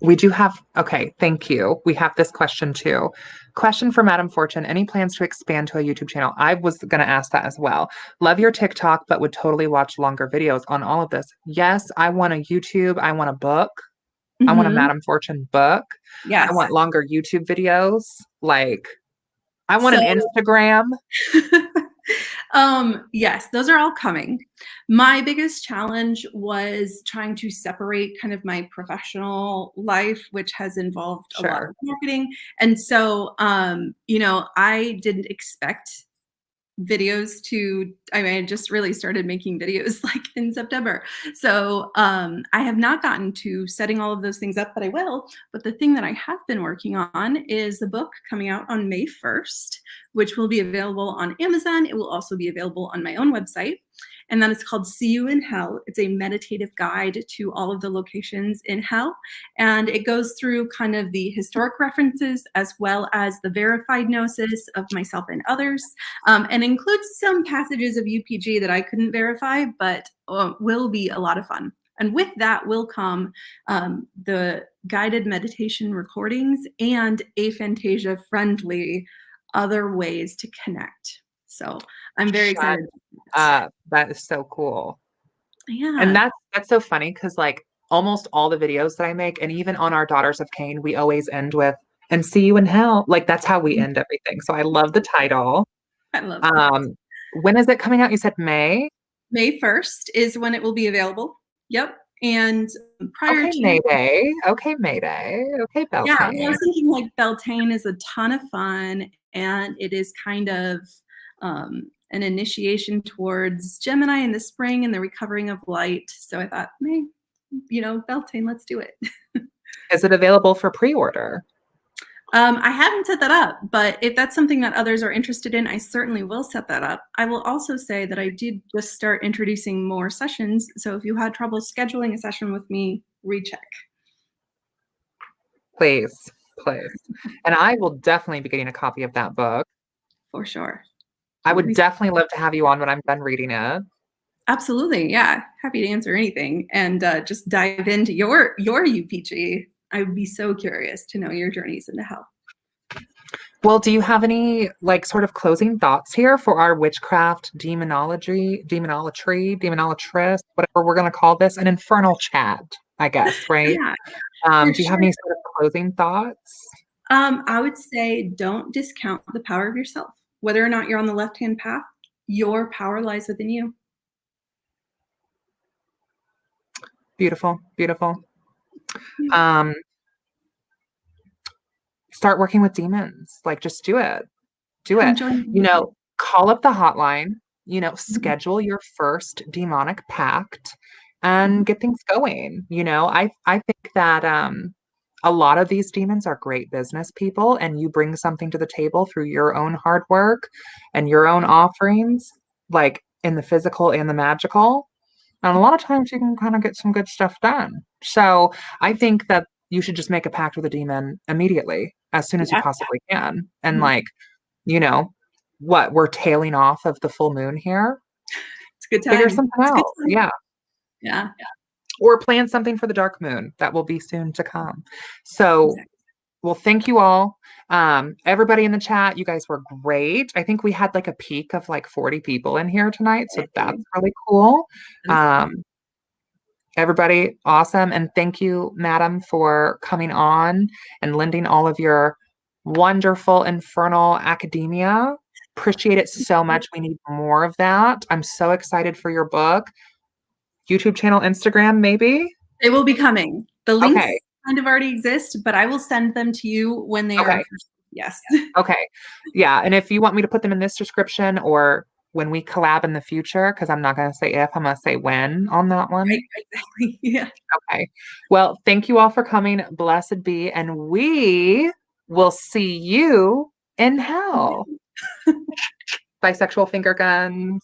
We do have, okay, thank you. We have this question too. Question from Madam Fortune. Any plans to expand to a YouTube channel? I was going to ask that as well. Love your TikTok, but would totally watch longer videos on all of this. Yes, I want a YouTube. I want a book. I want a Madam Fortune book. Yes. I want longer YouTube videos. Like, I want So, an Instagram. Yes, those are all coming. My biggest challenge was trying to separate kind of my professional life, which has involved a lot Sure. of marketing. And so, I didn't expect videos to, I mean, I just really started making videos like in September. So I have not gotten to setting all of those things up, but I will. But the thing that I have been working on is a book coming out on May 1st, which will be available on Amazon. It will also be available on my own website. And then it's called See You in Hell. It's a meditative guide to all of the locations in hell. And it goes through kind of the historic references as well as the verified gnosis of myself and others, and includes some passages of UPG that I couldn't verify, but will be a lot of fun. And with that will come the guided meditation recordings and aphantasia friendly other ways to connect. So I'm very excited. That is so cool. Yeah. And that's so funny because like almost all the videos that I make, and even on our Daughters of Cain, we always end with "and see you in hell." Like that's how we end everything. So I love the title. I love it. When is it coming out? You said May? May 1st is when it will be available. Yep. And prior Okay, to Mayday. Okay, Mayday. Okay, yeah, well, I Beltane. was thinking like Beltane is a ton of fun, and it is kind of an initiation towards Gemini in the spring and the recovering of light. So I thought, May, Beltane, let's do it. Is it available for pre-order? I haven't set that up, but if that's something that others are interested in, I certainly will set that up. I will also say that I did just start introducing more sessions. So if you had trouble scheduling a session with me, recheck. Please, please. And I will definitely be getting a copy of that book. For sure. I would definitely love to have you on when I'm done reading it. Absolutely. Yeah. Happy to answer anything and just dive into your UPG. I would be so curious to know your journeys into hell. Well, do you have any like sort of closing thoughts here for our witchcraft demonology, demonolatress, whatever we're going to call this, an infernal chat, I guess, right? Yeah, Do you have any sort of closing thoughts? I would say don't discount the power of yourself. Whether or not you're on the left-hand path, your power lies within you. Beautiful, beautiful. Start working with demons. Like, just do it. Do it. Call up the hotline, schedule your first demonic pact and get things going. I think that a lot of these demons are great business people, and you bring something to the table through your own hard work and your own offerings, like in the physical and the magical. And a lot of times you can kind of get some good stuff done. So I think that you should just make a pact with a demon immediately, as soon as you possibly can. And what, we're tailing off of the full moon here. It's a good time. Figure something out. Yeah. Yeah. Or plan something for the dark moon that will be soon to come. So, well, thank you all. Everybody in the chat, you guys were great. I think we had like a peak of like 40 people in here tonight. So that's really cool. Everybody, awesome. And thank you, Madam, for coming on and lending all of your wonderful infernal academia. Appreciate it so much. We need more of that. I'm so excited for your book. YouTube channel, Instagram, maybe? It will be coming. The links kind of already exist, but I will send them to you when they are. Yes. Okay. Yeah. And if you want me to put them in this description or when we collab in the future, because I'm not going to say if, I'm going to say when on that one. Right, exactly. Yeah. Okay. Well, thank you all for coming. Blessed be. And we will see you in hell. Bisexual finger guns.